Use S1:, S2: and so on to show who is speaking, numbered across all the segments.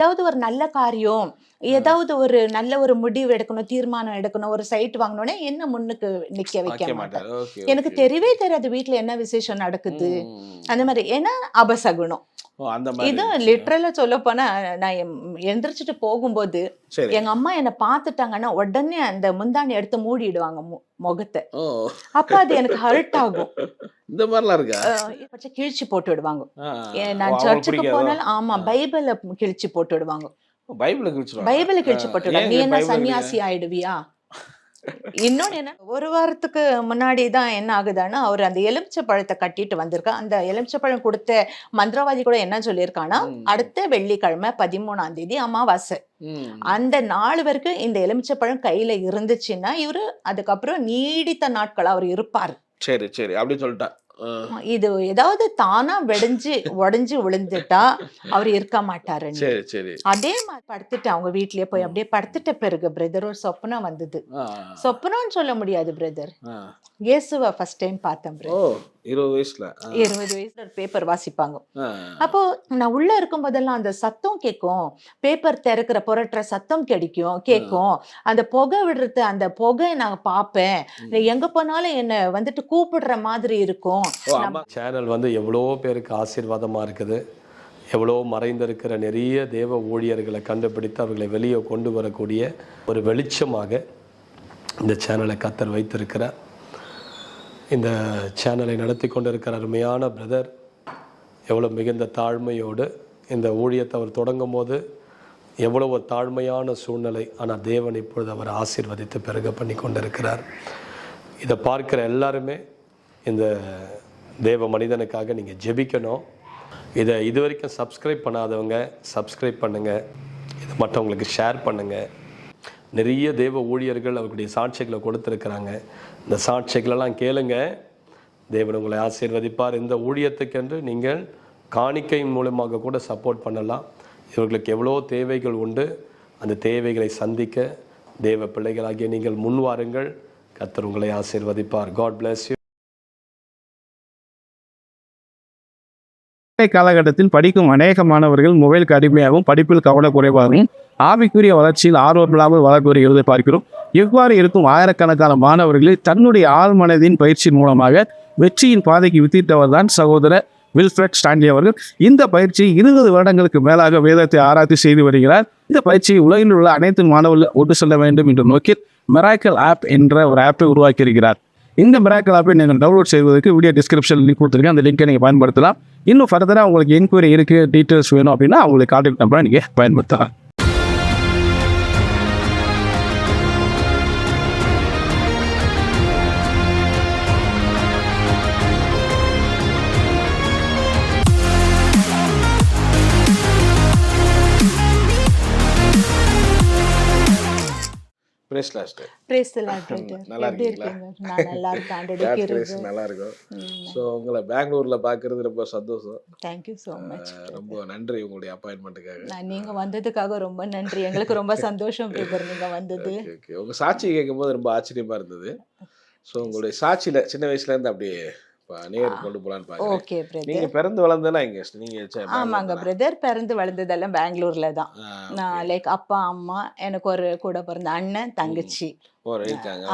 S1: ஏதாவது ஒரு நல்ல காரியம், ஏதாவது ஒரு நல்ல ஒரு முடிவு எடுக்கணும், தீர்மானம் எடுக்கணும், ஒரு சைட் வாங்கணும்னா என்ன முன்னுக்கு நிக்க வைக்க மாட்டார். எனக்கு தெரியவே தெரியாது வீட்ல என்ன விசேஷம் நடக்குது அந்த மாதிரி. ஏன்னா அபசகுனம். இது லிட்டரலா சொல்ல போனா, நான் எந்திரிச்சிட்டு போகும்போது எங்க அம்மா என்ன பாத்துட்டாங்கன்னா உடனே அந்த முந்தானி எடுத்து மூடிடுவாங்க முகத்தை. அப்ப அது எனக்கு ஹர்ட் ஆகும்.
S2: இந்த மாதிரிலாம் இருக்கா?
S1: கிழிச்சு போட்டு விடுவாங்க. நான் சர்ச்சுக்கு போனாலும் ஆமா பைபிள கிழிச்சு போட்டு விடுவாங்க. பைபிள கிழிச்சு போட்டு விடுவாங்க. நீ என்ன சன்னியாசி ஆயிடுவியா? இன்னொன்னு என்ன, ஒரு வாரத்துக்கு முன்னாடி தான் என்ன ஆகுதுன்னா, அவர் அந்த எலுமிச்சை பழத்தை கட்டிட்டு வந்திருக்கா. அந்த எலுமிச்சை பழம் கொடுத்த மந்திரவாதி கூட என்ன சொல்லியிருக்கான்னா, அடுத்த வெள்ளிக்கிழமை 13ஆம் தேதி அமாவாசை. அந்த நாள் வரைக்கும் இந்த எலுமிச்சை பழம் கையில இருந்துச்சுன்னா இவரு அதுக்கப்புறம் நீடித்த நாட்கள் அவர் இருப்பார்.
S2: சரி சரி அப்படி சொல்லிட்டா.
S1: இது ஏதாவது தானா உடைஞ்சு விழுந்துட்டா அவர் இருக்க மாட்டாரு. அதே மாதிரி படுத்துட்டு அவங்க வீட்லயே போய் அப்படியே படுத்துட்ட பிறகு பிரதர் ஒரு சொப்பனம் வந்தது. சொப்பனம்னு சொல்ல முடியாது பிரதர், இயேசுவை ஃபர்ஸ்ட் டைம் பார்த்தேன் பிரதர்.
S2: 20 வயசுல
S1: ஒரு பேப்பர் வாசிப்பாங்க. அப்போ நான் உள்ள இருக்கும் போதெல்லாம் அந்த சத்தம் கேட்கும், பேப்பர் திறக்கிற புரட்டுற சத்தம் கேட்கும், அந்த புகை விடுறது, அந்த புகை நான் பார்ப்பேன். எங்க போனாலும் என்ன வந்துட்டு கூப்பிடுற மாதிரி இருக்கும்.
S3: சேனல் வந்து எவ்வளோ பேருக்கு ஆசீர்வாதமா இருக்குது. எவ்வளோ மறைந்திருக்கிற நிறைய தேவ ஊழியர்களை கண்டுபிடித்து அவர்களை வெளியே கொண்டு வரக்கூடிய ஒரு வெளிச்சமாக இந்த சேனலை கர்த்தர் வைத்திருக்கிறார். இந்த சேனலை நடத்தி கொண்டிருக்கிற அருமையான பிரதர் எவ்வளோ மிகுந்த தாழ்மையோடு இந்த ஊழியத்தை அவர் தொடங்கும் போது எவ்வளோ ஒரு தாழ்மையான சூழ்நிலை, ஆனால் தேவன் இப்பொழுது அவர் ஆசீர்வதித்து பெருக பண்ணி கொண்டிருக்கிறார். இதை பார்க்குற எல்லாருமே இந்த தேவ மனிதனுக்காக நீங்கள் ஜெபிக்கணும். இதை இது வரைக்கும் சப்ஸ்கிரைப் பண்ணாதவங்க சப்ஸ்கிரைப் பண்ணுங்கள், இதை மற்றவங்களுக்கு ஷேர் பண்ணுங்கள். நிறைய தேவ ஊழியர்கள் அவர்களுடைய சாட்சிகளை கொடுத்துருக்குறாங்க. இந்த சாட்சிகளெல்லாம் கேளுங்க, தேவன் உங்களை ஆசீர்வதிப்பார். இந்த ஊழியத்துக்கென்று நீங்கள் காணிக்கையின் மூலமாக கூட சப்போர்ட் பண்ணலாம். இவர்களுக்கு எவ்வளோ தேவைகள் உண்டு, அந்த தேவைகளை சந்திக்க தேவ பிள்ளைகளாகிய நீங்கள் முன் வாருங்கள். கர்த்தர் உங்களை ஆசீர்வதிப்பார். God bless you.
S4: காலகட்டத்தில் படிக்கும் அநேக மாணவர்கள் மொபைலுக்கு அடிமையாகவும் படிப்பில் கவனக்குறைவாகவும் ஆவிக்குரிய வளர்ச்சியில் ஆர்வமில்லாமல் வளர்ந்து பார்க்கிறோம். இவ்வாறு இருக்கும் ஆயிரக்கணக்கான மாணவர்களை தன்னுடைய ஆழ்மனதின் பயிற்சியின் மூலமாக வெற்றியின் பாதைக்கு வித்திட்டவர் தான் சகோதரர் வில்ஃப்ரெட் ஸ்டான்லி அவர்கள். இந்த பயிற்சியை 20 வருடங்களுக்கு மேலாக வேதத்தை ஆராய்ச்சி செய்து வருகிறார். இந்த பயிற்சியை உலகில் உள்ள அனைத்து மாணவர்கள் ஒட்டு செல்ல வேண்டும் என்ற நோக்கில் மிராக்கிள் ஆப் என்ற ஒரு ஆப்பை உருவாக்கியிருக்கிறார். இந்த மிராக்கிள் ஆப்பை நீங்கள் டவுன்லோட் செய்வதற்கு வீடியோ டிஸ்கிரிப்ஷன் லிங்க் கொடுத்துருக்கேன். அந்த லிங்கை நீங்கள் பயன்படுத்தலாம். இன்னும் ஃபர்தராக உங்களுக்கு என்கொயரி இருக்குது, டீட்டெயில்ஸ் வேணும் அப்படின்னா அவங்களுக்கு கான்டாக்ட் நம்பரை நீங்கள் பயன்படுத்தலாம்.
S2: நல்லா இருக்கும். ஸோ உங்களை பெங்களூர்ல பார்க்கறது ரொம்ப சந்தோஷம்.
S1: Thank you so much.
S2: ரொம்ப நன்றி உங்களுடைய அப்பாயின்மெண்ட்டுக்காக.
S1: நீங்க வந்ததுக்காக ரொம்ப நன்றி. எங்களுக்கு ரொம்ப சந்தோஷம் நீங்க வந்தது.
S2: உங்க சாட்சி கேட்கும் போது ரொம்ப ஆச்சரியமா இருந்தது. ஸோ உங்களுடைய சாட்சியில சின்ன வயசுல இருந்து அப்படியே கொண்டு போலான்னு பாக்கிறேன். நீங்க பிறந்து வளர்ந்ததெல்லாம் எங்க? நீங்க
S1: ஆமாங்க பிரதர், பிறந்து வளர்ந்ததெல்லாம் பெங்களூர்ல தான். நான் லைக் அப்பா அம்மா, எனக்கு ஒரு கூட பிறந்த அண்ணன் தங்கச்சி
S2: இருக்காங்க.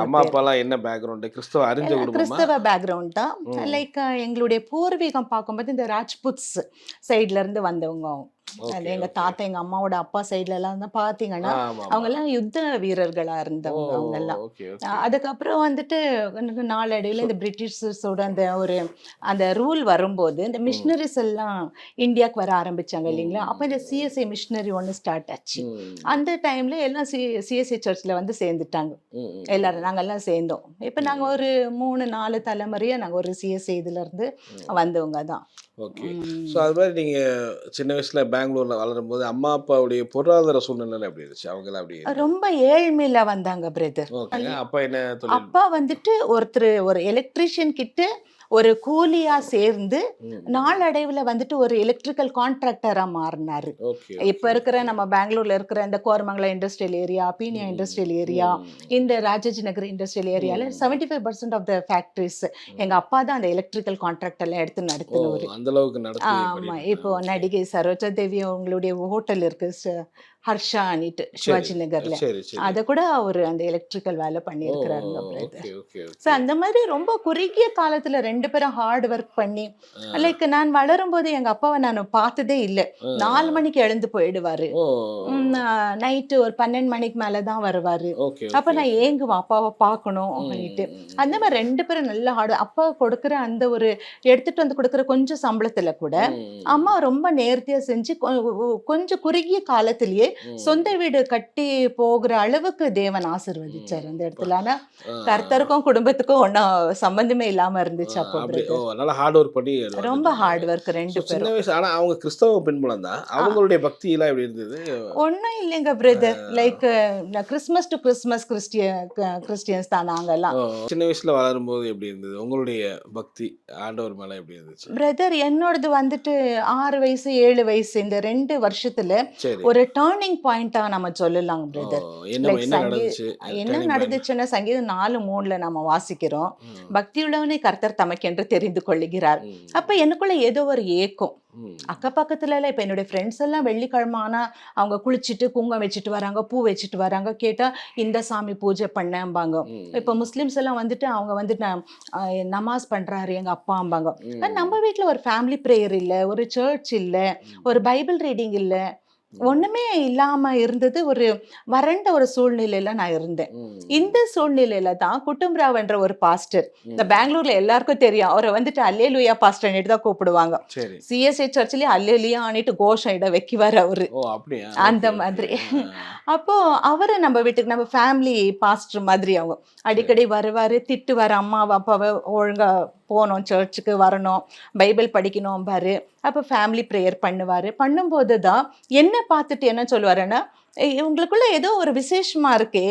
S2: அம்மா அப்பாலாம் என்ன பேக்ரவுண்ட்?
S1: கிறிஸ்தவ பேக்ரவுண்ட் தான். லைக் எங்களுடைய பூர்வீகம் பார்க்கும்போது இந்த ராஜ்புட்ஸ் சைட்ல இருந்து வந்தவங்க. எங்க தாத்தா எங்க அம்மாவோட அப்பா சைட்ல எல்லாம் பாத்தீங்கன்னா அவங்க எல்லாம் யுத்த வீரர்களா இருந்தவங்க அவங்க எல்லாம். அதுக்கப்புறம் வந்துட்டு நாளடைவில் இந்த பிரிட்டிஷர்ஸோட அந்த ரூல் வரும்போது இந்த மிஷினரிஸ் எல்லாம் இந்தியாவுக்கு வர ஆரம்பிச்சாங்க இல்லைங்களா. அப்ப இந்த சிஎஸ்ஐ மிஷினரி ஒன்று ஸ்டார்ட் ஆச்சு. அந்த டைம்ல எல்லாம் சிஎஸ்ஐ சர்ச்ல வந்து சேர்ந்துட்டாங்க எல்லாரும். நாங்கெல்லாம் சேர்ந்தோம். இப்ப நாங்க ஒரு 3-4 தலைமுறையா நாங்க ஒரு சிஎஸ்ஐ இதுல இருந்து வந்தவங்க தான்.
S2: ஓகே. ஸோ அது மாதிரி நீங்கள் சின்ன வயசில் பெங்களூரில் வளரும் போது அம்மா அப்பாவுடைய பொருளாதார சூழ்நிலை எப்படி இருந்துச்சு? அவங்களாம் அப்படி
S1: ரொம்ப ஏழ்மையில வந்தாங்க பிரதர்.
S2: அப்பா என்ன?
S1: அப்பா வந்துட்டு ஒரு எலக்ட்ரீஷியன் கிட்ட ஒரு கூலியா சேர்ந்து நாளடைவுல வந்துட்டு ஒரு எலக்ட்ரிக்கல் கான்ட்ராக்டரா மாறினாரு. இப்ப இருக்கிற நம்ம பெங்களூர்ல இருக்கிற இந்த Koramangalam industrial area, Peenya industrial area, இந்த ராஜாஜி நகர் இண்டஸ்ட்ரியல் ஏரியால 75% ஆஃப் த ஃபேக்டரிஸ் எங்க அப்பா தான் அந்த எலக்ட்ரிக்கல் கான்ட்ராக்ட் எல்லாம் எடுத்து நடத்தினவர்.
S2: அந்த அளவுக்கு நடத்தி.
S1: ஆமா, இப்போ நடிகை சரோஜா தேவி அவங்களுடைய ஹோட்டல் இருக்கு ஹர்ஷா அனிட்டு சிவாஜி நகர்ல, அத கூட அவர் அந்த எலக்ட்ரிக்கல் வேலை பண்ணியிருக்கிறாருங்க பிரதர். ஸோ அந்த மாதிரி ரொம்ப குறுகிய காலத்துல 2 பேரும் ஹார்ட் ஒர்க் பண்ணி, லைக் நான் வளரும் போது எங்க அப்பாவை நான் பார்த்ததே இல்லை. 4 மணிக்கு எழுந்து போயிடுவாரு, நைட்டு ஒரு 12 மணிக்கு மேலதான் வருவாரு. அப்ப நான் ஏங்குவேன் அப்பாவை பார்க்கணும் அப்படின்ட்டு. அந்த மாதிரி 2 பேரும் நல்ல ஹார்டு. அப்பா கொடுக்குற அந்த ஒரு எடுத்துட்டு வந்து கொடுக்குற கொஞ்சம் சம்பளத்துல கூட அம்மா ரொம்ப நேர்த்தியா செஞ்சு கொஞ்சம் குறுகிய காலத்திலேயே சொந்த வீடு கட்டி போகிற அளவுக்கு தேவன் ஆசீர்வதிச்சார் அந்த இடத்துல. ஆனா கர்த்தருக்கும் குடும்பத்துக்கும் ஒன்னும் சம்பந்தமே இல்லாம இருந்துச்சு. அப்போ
S2: நல்லா ஹார்ட் ஒர்க் பண்ணி,
S1: ரொம்ப ஹார்ட் ஒர்க் 2 பேரும்.
S2: ஆனா அவங்க கிறிஸ்தவ பெண்புலம் தான். அவங்களுடைய பக்தி எல்லாம் எப்படி இருந்தது?
S1: ஒன்னும் இல்லைங்க brother, like Christmas to Christmas Christians தான் நாங்க எல்லாம்.
S2: சின்ன வயசுல வளரும் போது எப்படி இருந்தது உங்களுடைய பக்தி ஆண்டவர் மேல எப்படி இருந்துச்சு?
S1: பிரதர் என்னோடது வந்துட்டு 6 வயசு 7 வயசு இந்த 2 வருஷத்துல ஒரு டர்னிங் பாயிண்டா நம்ம சொல்லலாம் பிரதர். என்ன நடந்துச்சுன்னா சங்கீதம் 4:3 நம்ம வாசிக்கிறோம், பக்தி உள்ளவனை கர்த்தர் தமக்கென்று தெரிந்து கொள்ளுகிறார். அப்ப எனக்குள்ள ஏதோ ஒரு ஏக்கம். அக்க பக்கத்துல எல்லாம் இப்ப என்னுடைய ஃப்ரெண்ட்ஸ் எல்லாம் வெள்ளிக்கிழமை ஆனா அவங்க குளிச்சுட்டு குங்குமம் வச்சுட்டு வராங்க, பூ வச்சுட்டு வராங்க. கேட்டா இந்த சாமி பூஜை பண்ணம்பாங்க. இப்ப முஸ்லிம்ஸ் எல்லாம் வந்துட்டு அவங்க வந்துட்டு நமாஸ் பண்றாரு எங்க அப்பாம்பாங்க. நம்ம வீட்டுல ஒரு ஃபேமிலி ப்ரேயர் இல்ல, ஒரு சர்ச் இல்ல, ஒரு பைபிள் ரீடிங் இல்ல, ஒண்ணுமே இல்லாம இருந்தது. ஒரு வறண்ட ஒரு சூழ்நிலையில நான் இருந்தேன். இந்த சூழ்நிலையில தான் குட்டும்ராவ் என்ற ஒரு பாஸ்டர், இந்த பெங்களூர்ல எல்லாருக்கும் தெரியும், அவரை வந்துட்டு அல்லேலூயா பாஸ்டர் தான் கூப்பிடுவாங்க. சிஎஸ்ஐ சர்ச்லயே அல்லேலூயா ஆனிட்டு கோஷம் இட வைக்குவாரு அவரு, அந்த மாதிரி. அப்போ அவரு நம்ம வீட்டுக்கு நம்ம ஃபேமிலி பாஸ்டர் மாதிரி அவங்க அடிக்கடி வருவாரு, திட்டுவாரு அம்மாவை அப்பாவை, ஒழுங்கா போகணும் சர்ச்சுக்கு வரணும், பைபிள் படிக்கணும் பாரு. அப்போ ஃபேமிலி ப்ரேயர் பண்ணுவாரு. பண்ணும்போது தான் என்ன பார்த்துட்டு என்ன சொல்லுவாருன்னா, இவங்களுக்குள்ள ஏதோ ஒரு விசேஷமா இருக்கே,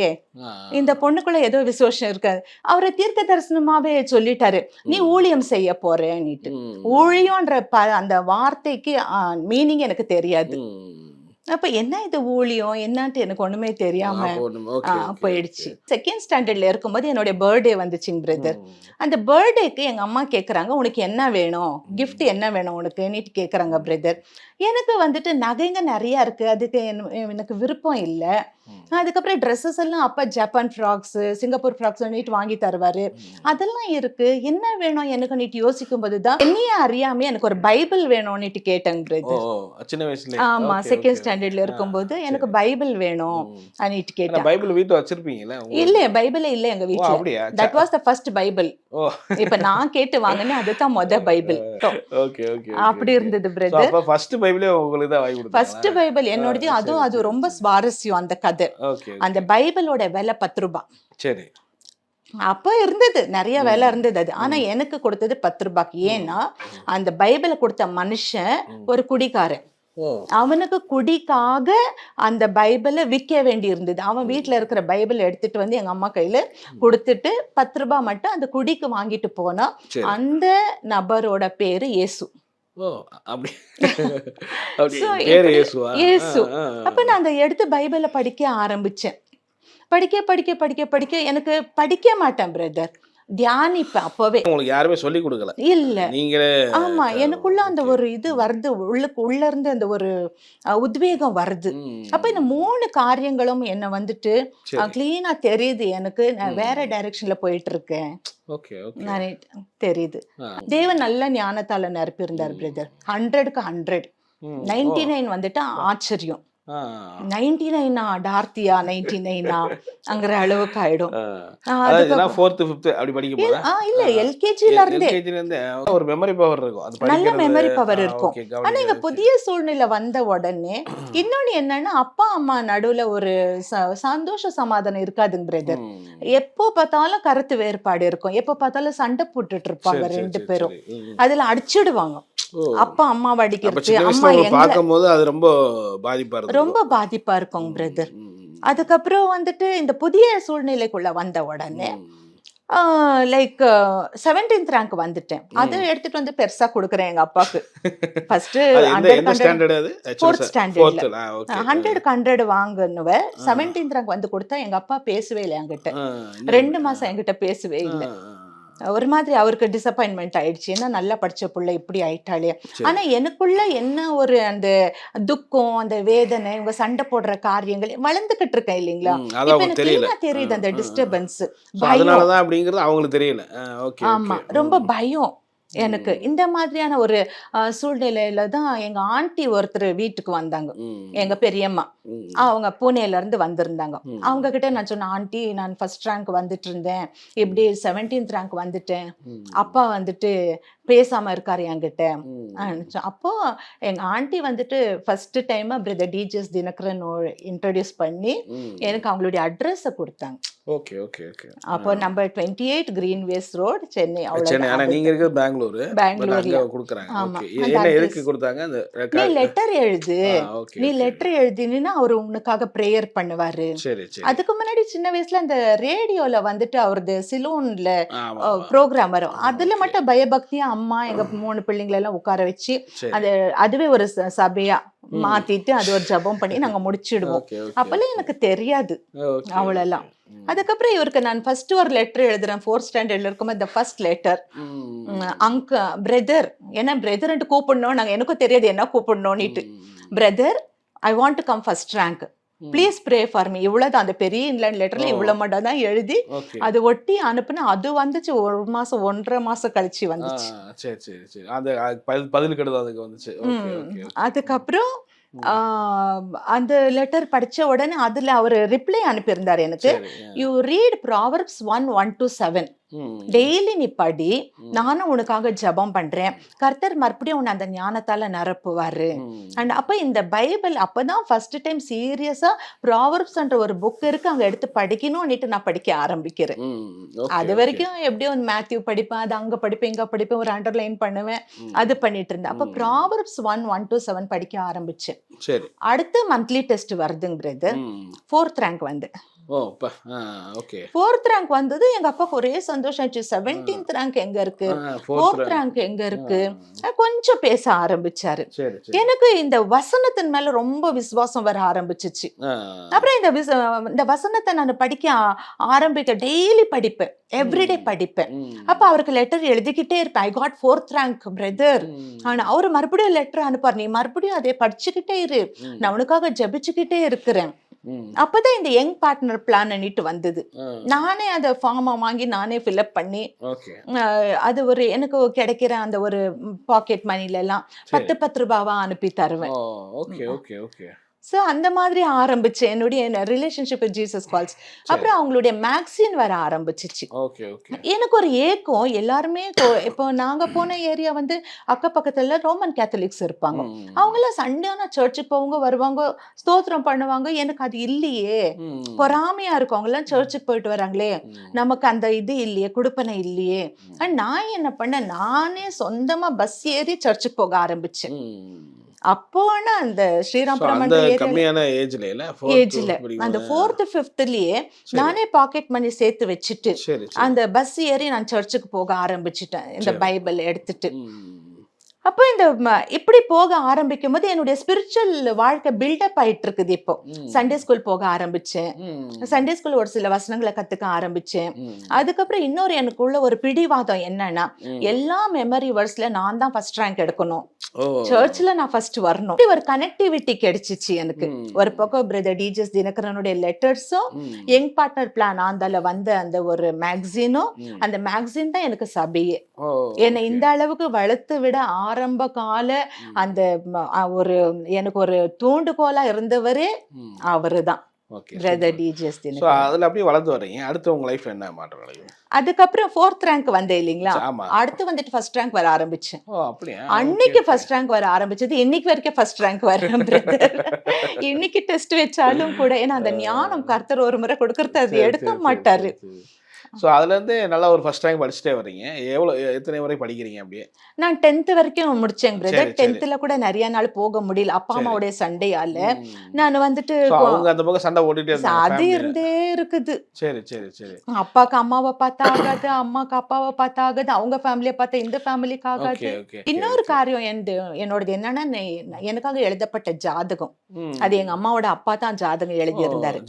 S1: இந்த பொண்ணுக்குள்ள ஏதோ விசேஷம் இருக்காது. அவரை தீர்க்க தரிசனமாவே சொல்லிட்டாரு, நீ ஊழியம் செய்ய போறேன்னுட்டு. ஊழியம்ன்ற அந்த வார்த்தைக்கு மீனிங் எனக்கு தெரியாது. அப்ப என்ன இது ஊழியம் என்னன்ட்டு எனக்கு ஒண்ணுமே தெரியாம போயிடுச்சு. 2nd ஸ்டாண்டர்ட்ல இருக்கும்போது என்னுடைய பர்த்டே வந்துச்சுங்க பிரதர். அந்த பர்த்டேக்கு எங்க அம்மா கேக்குறாங்க, உனக்கு என்ன வேணும், கிஃப்ட் என்ன வேணும் உனக்கு நீட்டு கேக்குறாங்க பிரதர். எனக்கு வந்துட்டு நகைங்க நிறைய இருக்கு, அதுக்கு எனக்கு விருப்பம் இல்லை. அதுக்கப்புறம் ட்ரெஸ்ஸஸ் எல்லாம் அப்பா ஜப்பான் ஃப்ராக்ஸ், சிங்கப்பூர் ஃப்ராக்ஸ் நீட்டு வாங்கி தருவாரு, அதெல்லாம் இருக்கு. என்ன வேணும் எனக்கு நீட்டு யோசிக்கும் போதுதான் என்னையே அறியாம எனக்கு ஒரு பைபிள் வேணும்னுட்டு கேட்டேங்க பிரதர்.
S2: சின்ன வயசுல?
S1: ஆமா, 2nd ஸ்டாண்டர்ட்ல இருக்கும்போது எனக்கு பைபிள் வேணும் அன்னிட்டு கேட்டேன்.
S2: பைபிள் வீட்டுல வச்சிருப்பீங்களா?
S1: இல்ல, பைபிளே இல்ல எங்க வீட்டுல. That was the first Bible. இப்ப நான் கேட்டு வாங்கினேன், அதுதான் முத பைபிள். அப்படி இருந்தது பிரதர்.
S2: ஃபர்ஸ்ட் பைபிளே உங்களுக்கு தான் வாங்கி கொடுத்தாங்க? ஃபர்ஸ்ட்
S1: பைபிள் என்னோடது. அதுவும் அது ரொம்ப சுவாரஸ்யம் அந்த கதை. அந்த பைபிளோட விலை 10 ரூபாய்.
S2: சரி.
S1: அப்ப இருந்தது, நிறைய வேலை இருந்தது அது. ஆனா எனக்கு கொடுத்தது 10 ரூபாய்க்கு. ஏன்னா அந்த பைபிளை கொடுத்த மனுஷன் ஒரு குடிகாரன். அவனுக்கு குடிக்காக அந்த பைபிளை விற்க வேண்டி இருந்தது. அவன் வீட்டுல இருக்கிற பைபிள் எடுத்துட்டு வந்து எங்க அம்மா கையில கொடுத்துட்டு 10 ரூபாய் மட்டும் அந்த குடிக்கு வாங்கிட்டு போனா, அந்த நபரோட பேரு இயேசு. அப்ப நான் அந்த எடுத்து பைபிளை படிக்க ஆரம்பிச்சேன். படிக்க எனக்கு படிக்க மாட்டேன் பிரதர், தியானிப்பேன். அப்பவே
S2: உங்களுக்கு யாருமே சொல்லி கொடுக்கல?
S1: இல்ல, நீங்களே. ஆமா, எனக்குள்ள அந்த ஒரு இது வருது, உள்ள இருந்து அந்த ஒரு உத்வேகம் வருது. அப்ப இந்த 3 காரியங்களும் என்ன வந்துட்டு கிளீனா தெரியுது எனக்கு. நான் வேற டைரக்ஷன்ல போயிட்டு இருக்கேன் தெரியுது. தேவன் நல்ல ஞானத்தால நிரப்பியிருந்தார் பிரதர். 100க்கு 100. 99 வந்துட்டு ஆச்சரியம். 99 டார்த்தியா 99 அங்கிற அளவுக்கு ஆயிடும். இல்ல, எல்கேஜில இருந்தே
S2: ஒரு மெமரி பவர் இருக்கும்,
S1: நல்ல மெமரி பவர் இருக்கும். ஆனா இங்க புதிய சூழ்நிலை வந்த உடனே இன்னொன்னு என்னன்னா, அப்பா அம்மா நடுவுல ஒரு சந்தோஷ சமாதானம் இருக்காதுங்க பிரதர். எப்போ பார்த்தாலும் கருத்து வேறுபாடு இருக்கும், எப்போ பார்த்தாலும் சண்டை போட்டுட்டு இருப்பாங்க 2 பேரும். அதுல அடிச்சிடுவாங்க. அப்பா அம்மாவை அடிக்கிறது, அம்மா
S2: பார்க்கும்போது அது ரொம்ப
S1: பாதிப்பா இருக்கும் பிரதர். அதுக்கப்புறம் வந்துட்டு இந்த புதிய சூழ்நிலைக்குள்ள வந்த உடனே லைக் 17th ரேங்க் வந்துட்டேன். அதை எடுத்துட்டு வந்து பெருசா கொடுக்குறேன் எங்க அப்பாவுக்கு. ஃபர்ஸ்ட் 4th ஸ்டாண்டர்ட்ல 100க்கு 100 வாங்குனுவ 17th ரேங்க் வந்து கொடுத்தா எங்க அப்பா பேசவே இல்லை என்கிட்ட. 2 மாசம் என்கிட்ட பேசவே இல்லை. ஒரு மாதிரி அவருக்கு டிசப்பாயின்மெண்ட் ஆயிடுச்சு. ஏன்னா நல்லா படிச்ச புள்ள இப்படி ஆயிட்டாலே. ஆனா எனக்குள்ள என்ன ஒரு அந்த துக்கம், அந்த வேதனை, இவங்க சண்டை போடுற காரியங்கள் வளர்ந்துகிட்டு இருக்கேன் இல்லைங்களா, இப்ப எனக்கு தெளிவா தெரியுது அந்த டிஸ்டர்பன்ஸ்,
S2: தெரியல.
S1: ஆமா, ரொம்ப பயம் எனக்கு. இந்த மாதிரியான ஒரு சூழ்நிலையில தான் எங்க ஆண்டி ஒருத்தர் வீட்டுக்கு வந்தாங்க, எங்க பெரியம்மா. அவங்க பூனேல இருந்து வந்திருந்தாங்க. அவங்க கிட்ட நான் சொன்னேன், ஆண்டி நான் ஃபர்ஸ்ட் ரேங்க் வந்துட்டு இருந்தேன், இப்படி 17th ரேங்க் வந்துட்டேன், அப்பா வந்துட்டு பேசாம இருக்காரு என்கிட்ட. அப்போ எங்க ஆண்டி வந்துட்டு first time brother DGS Dhinakaran introduce பண்ணி எனக்கு அவங்களுடைய அட்ரஸ் கொடுத்தாங்க.
S2: Okay okay okay.
S1: அப்போ நம்பர் 28 கிரீன்வேஸ் ரோட், சென்னை.
S2: நீங்க இருக்கிறது பெங்களூர்ல கொடுக்குறாங்க. ஓகே. என்ன எதுக்கு கொடுத்தாங்க?
S1: நீ லெட்டர் எழுது, நீ லெட்டர் எழுதினா அவர் உனக்காக பிரேயர் பண்ணுவாரு.
S2: சரி சரி.
S1: அதுக்கு முன்னாடி சின்ன வயசுல அந்த ரேடியோல வந்துட்டு அவரது சிலோன்ல ப்ரோக்ராம் வரும், அதுல மட்டும் பயபக்தியா அம்மா எங்க 3 பிள்ளைங்களை எல்லாம் உட்கார வச்சு அதுவே ஒரு சபையா மாத்திட்டு அது ஒரு ஜபம் பண்ணி நாங்க முடிச்சிடுவோம். அப்பெல்லாம் எனக்கு தெரியாது அவ்வளவுலாம். அதுக்கப்புறம் இவருக்கு நான் ஃபர்ஸ்ட் ஒரு லெட்டர் எழுதுறேன் 4th ஸ்டாண்டர்ட்ல இருக்கும்போது. இந்த ஃபர்ஸ்ட் லெட்டர் பிரதர், ஏன்னா பிரதர் கூப்பிடணும், நாங்க எனக்கும் தெரியாது என்ன கூப்பிடணும்னுட்டு. Brother, I want to come first rank, please pray for me. இவ்வளவுதான், அந்த பெரிய இன்லைன் லெட்டர்ல இவ்வளவு மட்டும் தான் எழுதி அது ஒட்டி அனுப்புனா அது வந்துச்சு. 1 மாசம் 1.5 மாசம் கழிச்சு வந்துச்சு. அதுக்கப்புறம் அந்த லெட்டர் படிச்ச உடனே அதுல அவரு ரிப்ளை அனுப்பியிருந்தாரு எனக்கு. யூ ரீட் ப்ராவர்ப்ஸ் 1:1-7, டெய்லி நீ படி, நானும் உனக்காக ஜபம் பண்றேன், கர்த்தர் மறுபடியும் உன்னை அந்த ஞானத்தால நிரப்புவாரு. அண்ட் அப்ப இந்த பைபிள் அப்பதான் ஃபர்ஸ்ட் டைம் சீரியஸா ப்ராவர்ப்ஸ்ன்ற ஒரு புக் இருக்கு, அங்க எடுத்து படிக்கணும்னுட்டு நான் படிக்க ஆரம்பிக்கிறேன். அது வரைக்கும் எப்படியும் மேத்யூ படிப்பேன், அது அங்க படிப்பேன் இங்க படிப்பேன், ஒரு அண்டர்லைன் பண்ணுவேன், அது பண்ணிட்டு இருந்தேன். அப்ப ப்ராவர்ப்ஸ் 1:1-7 படிக்க ஆரம்பிச்சேன். அடுத்து மந்த்லி டெஸ்ட் வருதுங்க பிரதர். 4th ரேங்க் வந்து 4th ரேங்க் வந்தது. எங்க அப்பாக்கு ஒரே சந்தோஷம் ஆச்சு. 17th ரேங்க் எங்க இருக்கு, 4th ரேங்க் எங்க இருக்கு, கொஞ்சம் பேச ஆரம்பிச்சாரு. எனக்கு இந்த வசனத்தின் மேல ரொம்ப விசுவாசம் வர ஆரம்பிச்சிச்சு. அப்புறம் இந்த வசனத்தை நான் படிக்க ஆரம்பிக்க, டெய்லி படிப்பேன், எவ்ரிடே படிப்பேன். அப்ப அவருக்கு லெட்டர் எழுதிக்கிட்டே இருப்பேன், I got 4th rank brother. ஆனா அவரு மறுபடியும் லெட்டர் அனுப்பார், நீ மறுபடியும் அதை படிச்சுக்கிட்டே இரு, நான் உனக்காக ஜபிச்சுக்கிட்டே இருக்கிறேன். அப்பதான் இந்த யங் பார்ட்னர் பிளான் அன்னிட்டு வந்தது. நானே அதை ஃபார்மா வாங்கி நானே ஃபில்அப் பண்ணி, அது ஒரு எனக்கு கிடைக்கிற அந்த ஒரு பாக்கெட் மணில எல்லாம் 10 ரூபாவா அனுப்பி தருவேன். ஸோ அந்த மாதிரி ஆரம்பிச்சேன் என்னுடைய ரிலேஷன்ஷிப் வித் ஜீசஸ் கால்ஸ். அப்புறம் அவங்களுடைய மேக்சின் வர ஆரம்பிச்சிச்சு. எனக்கு ஒரு ஏக்கம், எல்லாருமே இப்போ நாங்க போன ஏரியா வந்து அக்கப்பக்கத்துல ரோமன் கேத்தலிக்ஸ் இருப்பாங்க, அவங்கெல்லாம் சண்டேனா சர்ச்சுக்கு போவாங்க, வருவாங்க, ஸ்தோத்திரம் பண்ணுவாங்க. எனக்கு அது இல்லையே, பொறாமையா இருக்கும், அவங்க எல்லாம் சர்ச்சுக்கு போயிட்டு வராங்களே, நமக்கு அந்த இது இல்லையே, குடுப்பனை இல்லையே. நான் என்ன பண்ணேன், நானே சொந்தமா பஸ் ஏறி சர்ச்சுக்கு போக ஆரம்பிச்சேன். அப்போ அந்த ஸ்ரீராம்புரம் ஏஜ்ல அந்த 4th 5thலயே நானே பாக்கெட் மணி சேர்த்து வச்சுட்டு அந்த பஸ் ஏறி நான் சர்ச்சுக்கு போக ஆரம்பிச்சுட்டேன், இந்த பைபிள் எடுத்துட்டு. அப்போ இந்த இப்படி போக ஆரம்பிக்கும் போது என்னுடைய ஸ்பிரிச்சுவல் வாழ்க்கை பில்டப் ஆயிட்டு இருக்குது. இப்போ சண்டே ஸ்கூல் போக ஆரம்பிச்சேன், சண்டே ஸ்கூல் ஒரு சில வசனங்களை கத்துக்க ஆரம்பிச்சேன். அதுக்கப்புறம் இன்னொரு எனக்குள்ள ஒரு பிடிவாதம் என்னன்னா, எல்லா மெமரி வேர்ஸ்ல நான் தான் ஃபர்ஸ்ட் ரேங்க் எடுக்கணும், சர்ச்ல நான் ஃபர்ஸ்ட் வரணும். ஒரு கனெக்டிவிட்டி கிடைச்சிச்சு எனக்கு. ஒரு பக்கம் பிரதர் டிஜிஎஸ் தினகரனுடைய லெட்டர்ஸும், யங் பார்ட்னர் பிளான் ஆந்தால வந்த அந்த ஒரு மேக்சினும், அந்த மேக்சின் தான் எனக்கு சபையே. என்னை இந்த அளவுக்கு வளர்த்து விட ஆரம்ப கால அந்த ஒரு எனக்கு ஒரு தூண்டுகோலா இருந்தவரே அவருதான், பிரதர் டிஜிஎஸ் தினகரன்.
S2: அதுல அப்படியே வளர்ந்து வரீங்க. அடுத்து உங்க லைஃப் என்ன மாற்றம் அடையும்?
S1: அதுக்கப்புறம் 4th ரேங்க் வந்தேன் இல்லைங்களா, அடுத்து வந்துட்டு ஃபர்ஸ்ட் ரேங்க் வர ஆரம்பிச்சேன். அன்னைக்கு ஃபர்ஸ்ட் ரேங்க் வர ஆரம்பிச்சது, இன்னைக்கு வரைக்கும் ஃபர்ஸ்ட் ரேங்க் வரேன் பிரதர். இன்னைக்கு டெஸ்ட் வச்சாலும் கூட, ஏன்னா அந்த ஞானம் கர்த்தர் ஒரு முறை கொடுக்கறது அது எடுக்க மாட்டாரு.
S2: ஸோ அதுலேருந்து நல்லா ஒரு ஃபர்ஸ்ட் ரேங்க் படிச்சுட்டே வர்றீங்க. எத்தனை வரை படிக்கிறீங்க அப்படியே?
S1: நான் 10th வரைக்கும் முடிச்சேன் பிரதர். 10th கூட நிறைய நாள் போக முடியல அப்பா அம்மாவுடைய சண்டையால. நான் வந்துட்டு
S2: அவங்க அந்த பக்கம் சண்டை ஓடிட்டே
S1: அது இருந்தே இருக்குது.
S2: சரி சரி சரி.
S1: அப்பாக்கு அம்மாவை பார்த்தா ஆகாது, அம்மாக்கு அப்பாவை பார்த்தா ஆகாது, அவங்க ஃபேமிலியை பார்த்தா இந்த ஃபேமிலிக்கு ஆகாது. இன்னொரு காரியம் என்னோடது என்னன்னா, எனக்காக எழுதப்பட்ட ஜாதகம், அது எங்க அம்மாவோட அப்பா தான் ஜாதகம் எழுதி இருந்தாரு.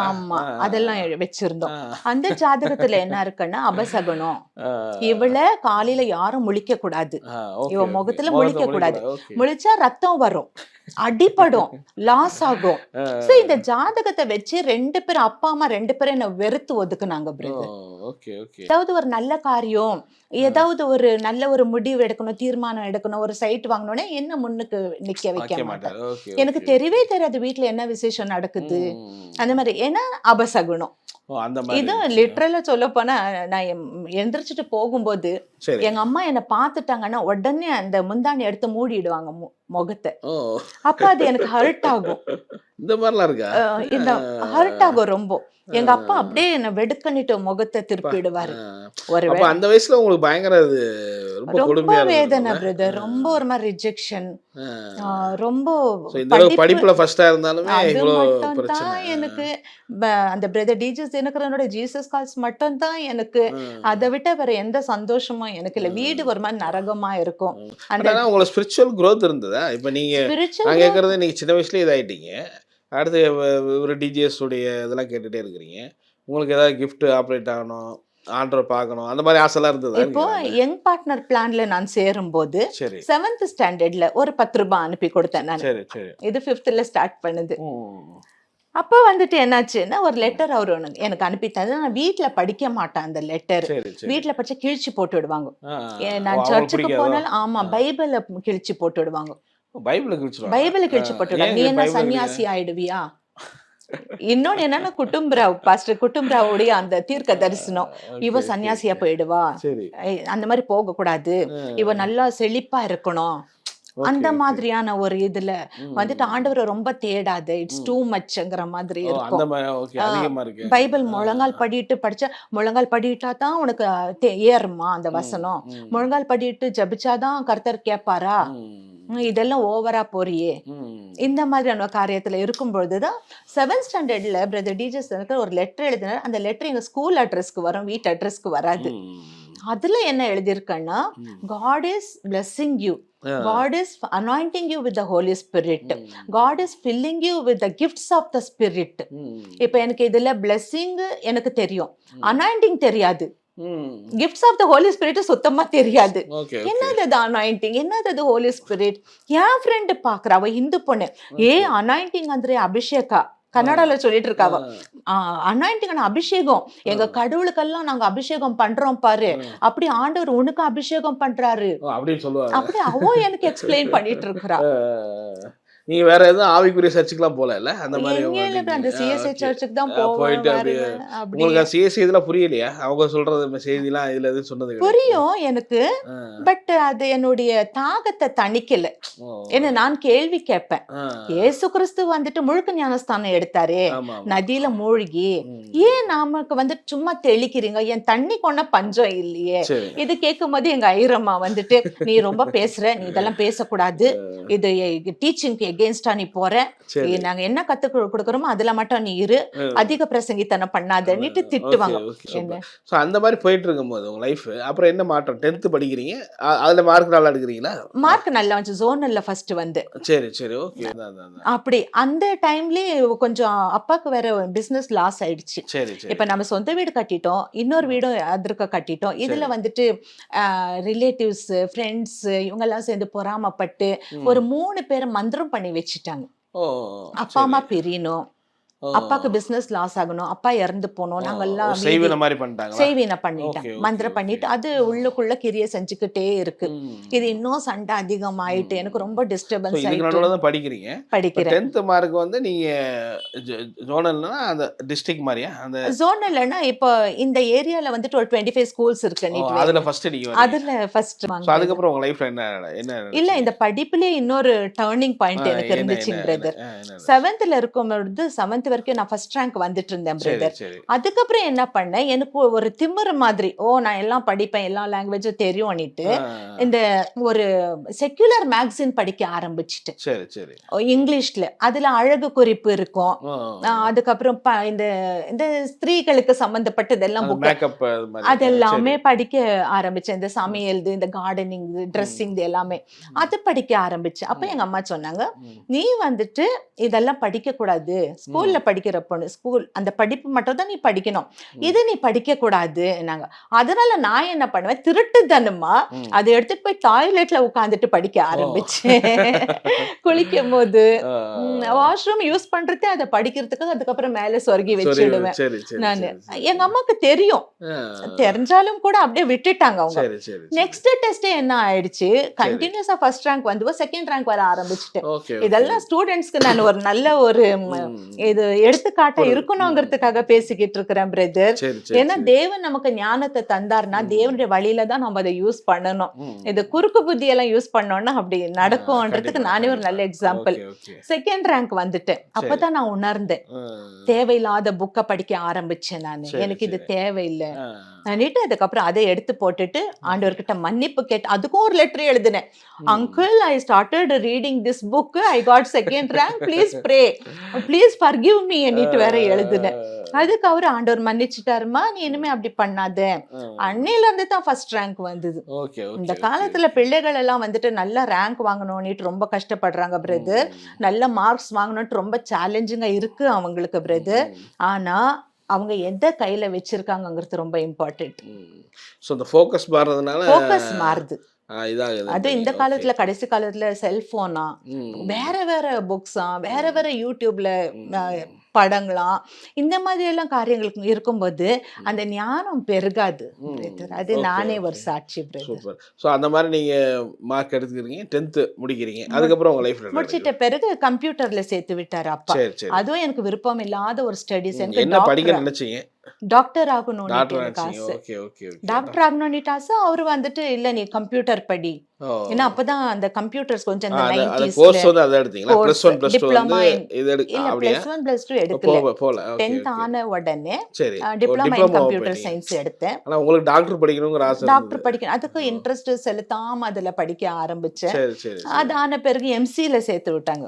S1: ஆமா, அதெல்லாம் வச்சிருந்தோம். அந்த ஜாதகத்துல என்ன இருக்குன்னா, அபசகுனம், இவளை காலையில யாரும் முழிக்க கூடாது, இவ முகத்துல முழிக்க கூடாது, முழிச்சா ரத்தம் வரும், அடிபடும், லாஸ் ஆகும். சோ இந்த ஜாதகத்தை வச்சு 2 பேரும் அப்பா அம்மா 2 பேரும் என்ன வெறுத்து ஒதுக்குனாங்க பிரதர். ஏதாவது ஒரு நல்ல காரியம், ஏதாவது ஒரு நல்ல ஒரு முடிவு எடுக்கணும், தீர்மானம் எடுக்கணும், ஒரு சைட் வாங்கணும்னா என்ன முன்னுக்கு நிக்க வைக்க மாட்டேன். எனக்கு தெரியவே தெரியாது வீட்டுல என்ன விசேஷம் நடக்குது அந்த மாதிரி. ஏன்னா அபசகுனம். இது லிட்டரலா சொல்ல போனா, நான் எந்திரிச்சிட்டு போகும்போது எங்க அம்மா என்ன பாத்துட்டாங்கன்னா உடனே அந்த முந்தானி எடுத்து மூடிடுவாங்க முகத்தை. அப்ப அது எனக்கு ஹர்ட் ஆகும்.
S2: இந்த மாதிரிலாம் இருக்கா?
S1: இந்த ஹர்ட் ஆகும் ரொம்ப. எங்க அப்பா அப்படியே என்ன வெடுக்கணிட்டு முகத்தை திருப்பிடுவாரு.
S2: அந்த வயசுல உங்களுக்கு பயங்கர
S1: ரொம்ப வேதனை பிரதர், ரொம்ப ஒரு மாதிரி ரிஜெக்ஷன், ரொம்ப
S2: படிப்புல ஃபர்ஸ்டா இருந்தாலுமே
S1: அது மட்டும் தான் எனக்கு. அந்த பிரதர் டிஜிஎஸ் தினகரனோட ஜீசஸ் கால்ஸ் மட்டும் தான் எனக்கு. அதை விட்ட வேற எந்த சந்தோஷமும் எனக்கு இல்ல. வீடு ஒரு மாதிரி நரகமா இருக்கும்.
S2: அந்த உங்களுக்கு ஸ்பிரிச்சுவல் growth இருந்ததா? இப்ப நீங்க நான் கேக்குறது, நீங்க சின்ன வயசுலயே இதாயிட்டீங்க, அடுத்து ஒரு டிஜிஎஸ் உடைய இதெல்லாம் கேட்டுட்டே இருக்கிறீங்க, உங்களுக்கு ஏதாவது கிஃப்ட் ஆப்ரேட் ஆகணும், ஆண்டரை பார்க்கணும், அந்த மாதிரி ஆசைலாம் இருந்தது?
S1: இப்போ யங் பார்ட்னர் பிளான்ல நான் சேரும் போது 7th ஸ்டாண்டர்ட்ல ஒரு 10 ரூபாய் அனுப்பி கொடுத்தேன் நான். இது 5th ஸ்டார்ட் பண்ணுது. அப்போ வந்துட்டு என்னாச்சுன்னா, ஒரு லெட்டர் அவரு எனக்கு அனுப்பித்தாரு. நான் வீட்டுல படிக்க மாட்டேன் அந்த லெட்டர். வீட்டுல படிச்சா கிழிச்சு போட்டு விடுவாங்க. நான் சர்ச்சுக்கு போனாலும் ஆமா பைபிள கிழிச்சு போட்டு விடுவாங்க. பைபிள கிழிச்சு போட்டு விடுவாங்க. நீ என்ன சன்னியாசி ஆயிடுவியா? இன்னொன்னு என்னன்னா, குட்டும்பராவ் பாஸ்டர் குட்டும்பராவுடைய அந்த தீர்க்க தரிசனம், இவ சன்னியாசியா போயிடுவா, அந்த மாதிரி போக கூடாது, இவ நல்லா செழிப்பா இருக்கணும், அந்த மாதிரியான ஒரு இதுல வந்துட்டு ஆண்டவரை ரொம்ப தேடாத, இட்ஸ் டூ மச்ங்கிற மாதிரி இருக்கும். பைபிள் முழங்கால் படிட்டு படிச்சா, முழங்கால் படிட்டா தான் உனக்கு ஏறுமா அந்த வசனம், முழங்கால் படிட்டு ஜபிச்சாதான் கர்த்தர் கேட்பாரா, இதெல்லாம் ஓவரா போறியே, இந்த மாதிரியான காரியத்துல இருக்கும் பொழுதுதான் 7th ஸ்டாண்டர்ட்ல பிரதர் டிஜிஎஸ் ஒரு லெட்டர் எழுதினார். அந்த லெட்டர் எங்க ஸ்கூல் அட்ரஸ்க்கு வரும், வீட்டு அட்ரஸ்க்கு வராது. அதுல என்ன எழுதியிருக்கேன்னா, God is blessing you, God is anointing you with the Holy Spirit, God is filling you with the gifts of the Spirit. இப்ப எனக்கு இதுல blessing எனக்கு தெரியும், anointing தெரியாது, gifts of the Holy Spirit சுத்தமா தெரியாது. என்னது அது அனாயிண்டிங், என்னது அது ஹோலி ஸ்பிரிட்? என் ஃப்ரெண்டு பாக்குறா, அவ இந்து பொண்ணு, அனாயிண்டிங் ಅಂದ್ರೆ அபிஷேகா, கன்னடால சொல்லிட்டு இருக்காவ, அனாயிண்டிங் அபிஷேகம், எங்க கடவுளுக்கெல்லாம் நாங்க அபிஷேகம் பண்றோம் பாரு, அப்படி ஆண்டவர் உனக்கு அபிஷேகம் பண்றாரு அப்படி அவ எனக்கு எக்ஸ்பிளைன் பண்ணிட்டு இருக்கிறா.
S2: நீங்க வேற எதுவும் ஆவிக்குரிய சர்ச்சுக்குலாம் போல இல்ல? அந்த மாதிரி
S1: அந்த சிஎஸ்ஐ சர்ச்சுக்கு தான்
S2: போயிட்டு உங்களுக்கு சிஎஸ்ஐ இதெல்லாம் புரியலையா? அவங்க சொல்றது செய்திலாம் இதுல எதுவும் சொன்னது
S1: புரியும் எனக்கு, பட் அது என்னுடைய தாகத்தை தணிக்கல. என்ன நான் கேள்வி கேட்பேன், இயேசு கிறிஸ்து வந்துட்டு முழுக்க ஞானஸ்தானம் எடுத்தாரே நதியில மூழ்கி, ஏன் நமக்கு வந்துட்டு சும்மா தெளிக்கிறீங்க, என் தண்ணி கொண்ட பஞ்சம் இல்லையே? இது கேட்கும் போது எங்க ஐரம்மா வந்துட்டு, நீ ரொம்ப பேசுற, நீ இதெல்லாம் பேசக்கூடாது, இது டீச்சிங்க்கு எகெயின்ஸ்டா நீ போற, நாங்க என்ன கத்து கொடுக்கறோமோ அதுல மட்டும் நீ இரு, அதிக பிரசங்கித்தனம் பண்ணாதன்னுட்டு திட்டுவாங்க.
S2: அந்த மாதிரி போயிட்டு இருக்கும்போது உங்க லைஃப் அப்புறம் என்ன மாற்றம்? 10th படிக்கிறீங்க, அதுல மார்க் நல்லா எடுக்கிறீங்களா?
S1: மார்க் நல்லா வந்து ஜோனல்ல ஃபர்ஸ்ட் வந்து.
S2: சரி சரி ஓகே.
S1: அப்படி அந்த டைம்லயே கொஞ்சம் அப்பாக்கு வேற பிசினஸ் லாஸ் ஆயிடுச்சு. இப்ப நம்ம சொந்த வீடு கட்டிட்டோம், இன்னொரு வீடும் அதற்கு கட்டிட்டோம். இதுல வந்துட்டு ரிலேட்டிவ்ஸ் ஃப்ரெண்ட்ஸ் இவங்க எல்லாம் சேர்ந்து பொறாமப்பட்டு ஒரு 3 பேரை மந்திரம் பண்ணி வச்சுட்டாங்க. அப்பா அம்மா பிரியணும், அப்பாக்கு பிசினஸ் லாஸ் ஆகணும், அப்பா இறந்து போனோம், நாங்கெல்லாம் செய்வீன பண்ணிட்டாங்க, மந்திரம் பண்ணிட்டு அது உள்ளுக்குள்ள கிரிய செஞ்சுக்கிட்டே இருக்கு. இது இன்னும் சண்டை அதிகமாயிட்டு எனக்கு ரொம்ப டிஸ்டர்பன்ஸ் ஆயிட்டு.
S2: படிக்கிறேன் 10th மார்க் வந்து நீங்க ஜோனல்னா அந்த டிஸ்ட்ரிக்ட் மாதிரியா? அந்த
S1: ஜோனல்னா இப்போ இந்த ஏரியால வந்துட்டு ஒரு 25 ஸ்கூல்ஸ் இருக்கு.
S2: அதுல ஃபர்ஸ்ட் நீங்க
S1: அதுல ஃபர்ஸ்ட்
S2: அதுக்கு அப்புறம் உங்க லைஃப்ல என்ன
S1: இல்ல, இந்த படிப்புலயே இன்னொரு டர்னிங் பாயிண்ட் எனக்கு இருந்துச்சு பிரதர். 7th இருக்கும்போது 7th வரைக்கும் நான் ஃபர்ஸ்ட் ரேங்க் வந்துட்டு இருந்தேன்
S2: சரி
S1: பிரதர்.
S2: சரி
S1: அதுக்கப்புறம் என்ன பண்ணேன், எனக்கு ஒரு திமிரு மாதிரி, நான் எல்லாம் படிப்பேன், எல்லா லாங்குவேஜும் தெரியும்னுட்டு இந்த ஒரு செக்யுலர் மேகசின் படிக்க ஆரம்பிச்சிட்டேன்.
S2: சரி சரி
S1: இங்கிலீஷ்ல அதுல அழகு குறிப்பு இருக்கும். அதுக்கப்புறம் இந்த இந்த ஸ்திரீகளுக்கு சம்பந்தப்பட்டதெல்லாம் புக்
S2: மேக்கப்
S1: அதெல்லாமே படிக்க ஆரம்பிச்சேன். இந்த சமையல், இந்த கார்டனிங், ட்ரெஸ்ஸிங் எல்லாமே அது படிக்க ஆரம்பிச்சேன். அப்ப எங்க அம்மா சொன்னாங்க, நீ வந்துட்டு இதெல்லாம் படிக்க கூடாது, ஸ்கூல்ல படிக்கிற பொண்ணு, ஸ்கூல் அந்த படிப்பு மட்டும் தான் நீ படிக்கணும், இது நீ படிக்க கூடாது நாங்க. அதனால நான் என்ன பண்ணுவேன், திருட்டுத்தனமா அதை எடுத்துட்டு போய் டாய்லெட்ல உட்காந்துட்டு படிக்க ஆரம்பிச்சேன். குளிக்கும் போது வாஷ்ரூம் யூஸ் பண்றதே அதை படிக்கிறதுக்கு, அதுக்கப்புறம் மேல சொருகி வச்சிடுவேன் நானு. எங்க அம்மாக்கு தெரியும், தெரிஞ்சாலும் கூட அப்படியே விட்டுட்டாங்க அவங்க. நெக்ஸ்ட் டெஸ்ட் என்ன ஆயிடுச்சு, கண்டினியூஸா ஃபர்ஸ்ட் ரேங்க் வந்து செகண்ட் ரேங்க் வர ஆரம்பிச்சுட்டேன். இதெல்லாம் ஸ்டூடெண்ட்ஸ்க்கு நான் ஒரு நல்ல ஒரு இது எடுத்துக்காட்ட இருக்கணுங்கிறதுக்காக பேசிக்கிட்டு இருக்கிறேன் பிரதர். ஏன்னா தேவன் நமக்கு ஞானத்தை தந்தார்னா தேவனுடைய வழியில தான் நம்ம அதை யூஸ் பண்ணணும். இது குறுக்கு புத்தி எல்லாம் யூஸ் பண்ணோம்னா அப்படி நடக்கும்ன்றதுக்கு நானே ஒரு நல்ல எக்ஸாம்பிள். செகண்ட் ரேங்க் வந்துட்டேன். அப்பதான் நான் உணர்ந்தேன், தேவையில்லாத புக்கை படிக்க ஆரம்பிச்சேன் நான், எனக்கு இது தேவையில்லை நினைட்டு. அதுக்கப்புறம் அதை எடுத்து போட்டுட்டு ஆண்டவர்கிட்ட மன்னிப்பு கேட்டு அதுக்கும் ஒரு லெட்டர் எழுதினேன். Uncle, I started reading this book, I got second rank, please pray, please forgive me என்னிட்டு வேற எழுதினேன். அதுக்கு அவரு ஆண்டவர் மன்னிச்சுட்டாருமா, நீ இனிமே அப்படி பண்ணாத. அன்னையில இருந்து தான் ஃபர்ஸ்ட் ரேங்க் வந்தது. இந்த காலத்துல பிள்ளைகள் எல்லாம் வந்துட்டு நல்ல ரேங்க் வாங்கணும்னுட்டு ரொம்ப கஷ்டப்படுறாங்க பிரதர். நல்ல மார்க்ஸ் வாங்கணும்னு ரொம்ப சேலஞ்சிங்கா இருக்கு அவங்களுக்கு பிரதர். ஆனா அவங்க எந்த கையில வச்சிருக்காங்கிறது ரொம்ப இம்பார்ட்டன்ட்.
S2: ஸோ இந்த ஃபோக்கஸ் மாறுறதுனால
S1: ஃபோக்கஸ் மாறுது.
S2: இதாகுது.
S1: அது இந்த காலத்துல கடைசி காலத்துல செல்போனா, வேற வேற புக்ஸா, வேற வேற யூடியூப்ல படங்களாம், இந்த மாதிரி எல்லாம் காரியங்களுக்கு இருக்கும்போது அந்த ஞானம் பெருகாது. அது நானே ஒரு சாட்சி.
S2: சூப்பர். ஸோ அந்த மாதிரி நீங்க மார்க் எடுத்துக்கிறீங்க, 10th முடிக்கிறீங்க, அதுக்கப்புறம் உங்க லைஃப்ல
S1: முடிச்சிட்ட பிறகு கம்ப்யூட்டர்ல சேர்த்து விட்டாரு அப்பா. அதுவும் எனக்கு விருப்பம் இல்லாத ஒரு ஸ்டடிஸ். எனக்கு
S2: என்ன படிக்க நினைச்சீங்க?
S1: டாக்டர் ஆகணும்னு ஆசை. டாக்டர் ஆகணும்னு ஆசை. அவரு வந்துட்டு இல்ல நீ கம்ப்யூட்டர் படி, ஏன்னா அப்பதான் அந்த கம்ப்யூட்டர்ஸ் கொஞ்சம் அந்த 90s டிப்ளமா இல்ல +1 +2 எடுக்கல. 10th ஆன உடனே டிப்ளமா இன் கம்ப்யூட்டர் சயின்ஸ் எடுத்தேன்.
S2: ஆனா உங்களுக்கு டாக்டர் படிக்கணும்ங்கற ஆசை,
S1: டாக்டர் படிக்கணும், அதுக்கு இன்ட்ரெஸ்ட் செலுத்தாம அதுல படிக்க ஆரம்பிச்சேன். அது ஆன பிறகு எம்சில சேர்த்து விட்டாங்க,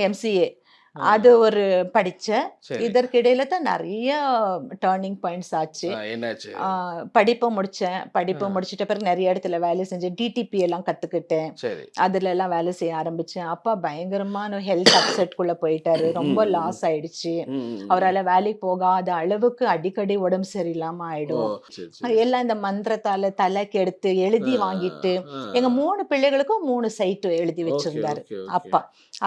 S1: எம்சிஏ. அது ஒரு படிச்சேன். இதற்கிடையில தான் நிறைய டர்னிங் பாயிண்ட்ஸ் ஆச்சு. படிப்பை முடிச்சேன். படிப்பை முடிச்சிட்ட பிறகு நிறைய இடத்துல வேலை செஞ்சேன். டிடிபி எல்லாம் கத்துக்கிட்டேன். அதுல எல்லாம் வேலை செய்ய ஆரம்பிச்சேன். அப்பா பயங்கரமான ஹெல்த் அப்செட்குள்ள போயிட்டாரு. ரொம்ப லாஸ் ஆயிடுச்சு. அவரால் வேலைக்கு போகாத அளவுக்கு அடிக்கடி உடம்பு சரியில்லாம ஆயிடும். எல்லாம் இந்த மந்திரத்தால தலைக்கு எடுத்து எழுதி வாங்கிட்டு, எங்க 3 பிள்ளைகளுக்கும் 3 சைட்டு எழுதி வச்சிருந்தாரு அப்பா.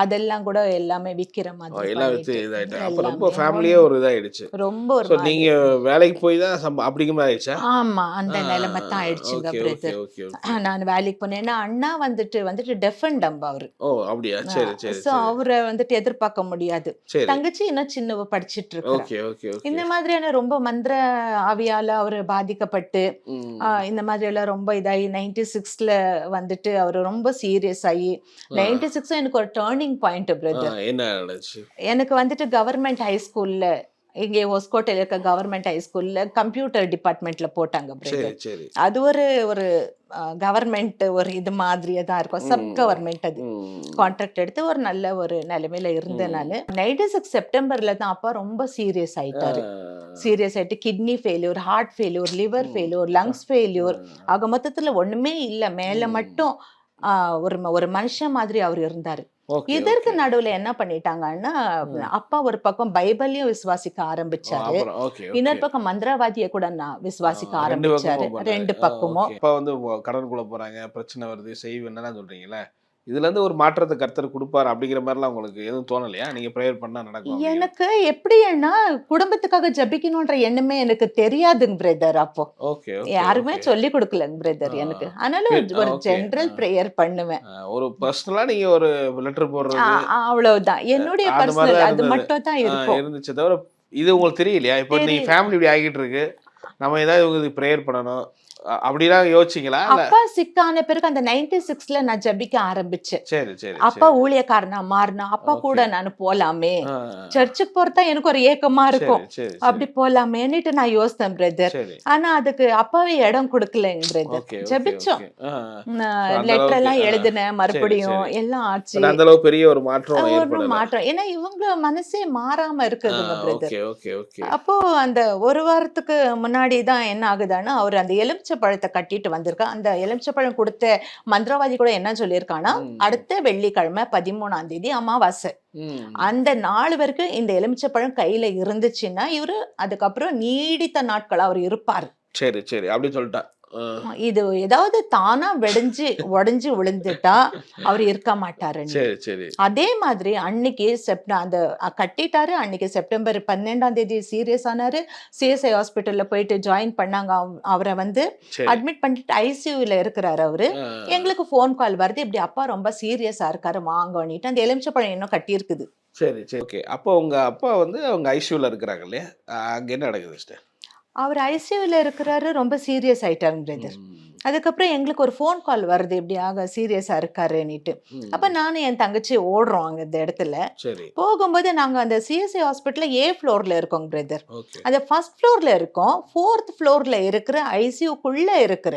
S1: அதெல்லாம் கூட எல்லாமே விக்கிற
S2: ரொம்ப ஃபேமிலியே ஒரு இதாயிடுச்சு. ரொம்ப ஒரு நீங்க வேலைக்கு போய் தான் அப்படிங்கிற மாதிரி ஆயிடுச்சா?
S1: ஆமா, அந்த நிலைமை தான் ஆயிடுச்சுங்க பிரதர். நான் வேலைக்கு போனேன்னா அண்ணா வந்துட்டு டெஃப் அண்ட் டம்ப் அவரு.
S2: ஓ அப்படியா? சரி சரி.
S1: சோ அவரை வந்துட்டு எதிர்பார்க்க முடியாது. தங்கச்சி இன்னும் சின்னவ படிச்சிட்டு இருக்கு. இந்த மாதிரியான ரொம்ப மந்திர ஆவியால அவரு பாதிக்கப்பட்டு இந்த மாதிரி எல்லாம் ரொம்ப இதாகி 96ல வந்துட்டு அவரு ரொம்ப சீரியஸ் ஆகி 96 எனக்கு ஒரு டர்னிங் பாயிண்ட் பிரதர்.
S2: என்ன
S1: எனக்கு வந்துட்டு கவர்மெண்ட் ஹை ஸ்கூல்ல, இங்கே ஹொஸ்கோட்டையில இருக்க கவர்மெண்ட் ஹை ஸ்கூல்ல கம்ப்யூட்டர் டிபார்ட்மெண்ட்ல போட்டாங்க. அது ஒரு கவர்மெண்ட் ஒரு இது மாதிரியே தான் இருக்கும், சப் கவர்மெண்ட். அது கான்ட்ராக்ட் எடுத்து ஒரு நல்ல ஒரு நிலைமையில இருந்தேன் நான். 96 செப்டம்பர்ல தான் அப்பா ரொம்ப சீரியஸ் ஆயிட்டாரு. சீரியஸ் ஆயிட்டு kidney failure, heart failure, liver failure, lungs failure, ஆக மொத்தத்துல ஒண்ணுமே இல்லை, மேல மட்டும் ஒரு மனுஷன் மாதிரி அவர் இருந்தாரு. இதற்கு நடுவுல என்ன பண்ணிட்டாங்கன்னா, அப்பா ஒரு பக்கம் பைபிளையும் விசுவாசிக்க ஆரம்பிச்சாரு, இன்னொரு பக்கம் மந்திரவாதியை கூட நான் விசுவாசிக்க ஆரம்பிச்சாரு. 2 பக்கமும்.
S2: அப்பா வந்து கடனுக்குள்ள போறாங்க, பிரச்சனை வருது, செய்வேன்னு சொல்றீங்களா? இதுல இருந்து ஒரு மாற்றத்தை கர்த்தர் கொடுப்பாரு அப்படிங்கிற மாதிரிலாம் உங்களுக்கு எதுவும் தோணலையா? நீங்க ப்ரேயர் பண்ணா நடக்கும்?
S1: எனக்கு எப்படின்னா, குடும்பத்துக்காக ஜபிக்கணும்ன்ற எண்ணமே எனக்கு தெரியாதுங்க பிரதர். அப்போ யாருமே சொல்லி கொடுக்கலங்க பிரதர் எனக்கு. அதனால ஒரு ஜெனரல் ப்ரேயர் பண்ணுவேன்.
S2: ஒரு பர்சனலா நீங்க ஒரு லெட்டர் போடுறது
S1: அவ்வளவுதான் என்னுடைய பர்சனல், அது மட்டும் தான்
S2: இருந்துச்சு. தவிர இது உங்களுக்கு தெரியலையா? இப்போ நீங்க ஃபேமிலி இப்படி ஆகிட்டு இருக்கு, நம்ம ஏதாவது ப்ரேயர் பண்ணணும், அப்படிலாம் யோசிச்சீங்களா இல்ல?
S1: அப்பா சிக்கான பிறகு அந்த 96ல நான் ஜெபிக்க ஆரம்பிச்சேன்.
S2: சரி சரி
S1: அப்பா ஊழியக்காரனா மாறினா அப்பா கூட நான் போலாமே, சர்ச்சுக்கு போறதா எனக்கு ஒரு ஏக்கமா இருக்கும்,
S2: சரி
S1: அப்படி போலாமேன்னுட்டு நான் யோசித்தேன் பிரதர்.
S2: சரி
S1: ஆனா அதுக்கு அப்பாவே இடம் கொடுக்கலங்க பிரதர்.
S2: ஓகே
S1: ஜெபிச்சோம்,
S2: அந்த
S1: லெட்டர் எல்லாம்
S2: அளவுக்கு
S1: எழுதினேன், மறுபடியும்
S2: சரி.
S1: எல்லாம் ஆச்சு.
S2: பட் அந்த அளவுக்கு பெரிய ஒரு மாற்றம்
S1: ஒன்றும்
S2: ஏற்படல.
S1: மாற்றம், ஏன்னா இவங்க மனசே மாறாம இருக்குதுங்க பிரதர்.
S2: ஓகே ஓகே ஓகே
S1: அப்போ அந்த ஒரு வாரத்துக்கு முன்னாடி தான் என்ன ஆகுதான்னா, அவர் அந்த எலுமிச்சை பழத்தை கட்டிட்டு வந்திருக்கா. அந்த எலுமிச்சை பழம் கொடுத்த மந்திரவாதி கூட என்ன சொல்லியிருக்கான்னா, அடுத்த வெள்ளிக்கிழமை 13ஆம் தேதி அமாவாசை, அந்த நாள் வரைக்கும் இந்த எலுமிச்சை பழம் கையில இருந்துச்சுன்னா இவரு அதுக்கப்புறம் நீடித்த நாட்கள் அவர் இருப்பார்.
S2: சரி சரி அப்படி சொல்லிட்டா.
S1: இது ஏதாவது தானா வெடிஞ்சு உடைஞ்சு விழுந்துட்டா அவர் இருக்க மாட்டாரு.
S2: சரி சரி
S1: அதே மாதிரி அன்னைக்கு அந்த கட்டிட்டாரு. அன்னைக்கு செப்டம்பர் 12ஆம் தேதி சீரியஸ் ஆனாரு. சிஎஸ்ஐ ஹாஸ்பிட்டல்ல போயிட்டு ஜாயின் பண்ணாங்க. அவரை வந்து அட்மிட் பண்ணிட்டு ஐசியூல இருக்கிறாரு அவரு. எங்களுக்கு ஃபோன் கால் வருது, இப்படி அப்பா ரொம்ப சீரியஸா இருக்காரு வாங்கன்னிட்டு. அந்த எலுமிச்சை பழம் இன்னும் கட்டி இருக்குது.
S2: சரி சரி ஓகே. அப்போ உங்க அப்பா வந்து அவங்க ஐசியூல இருக்கிறாங்க இல்லையா, அங்க என்ன நடக்குது சிஸ்டர்?
S1: அவர் ஐசியூல இருக்கிறாரு, ரொம்ப சீரியஸ் ஆயிட்டாருங்க பிரதர். அதுக்கப்புறம் எங்களுக்கு ஒரு ஃபோன் கால் வருது, இப்படியாக சீரியஸா இருக்காருன்னுட்டு. அப்ப நானும் என் தங்கச்சி ஓடுறோம் அங்க இந்த இடத்துல.
S2: சரி
S1: போகும்போது நாங்க அந்த சிஎஸ்ஐ ஹாஸ்பிட்டல்ல ஏ ஃப்ளோர்ல இருக்கோம் பிரதர்.
S2: ஓகே
S1: அந்த ஃபர்ஸ்ட் ஃப்ளோர்ல இருக்கோம். 4th ஃப்ளோர்ல இருக்கிற ஐசியூக்குள்ள இருக்கிற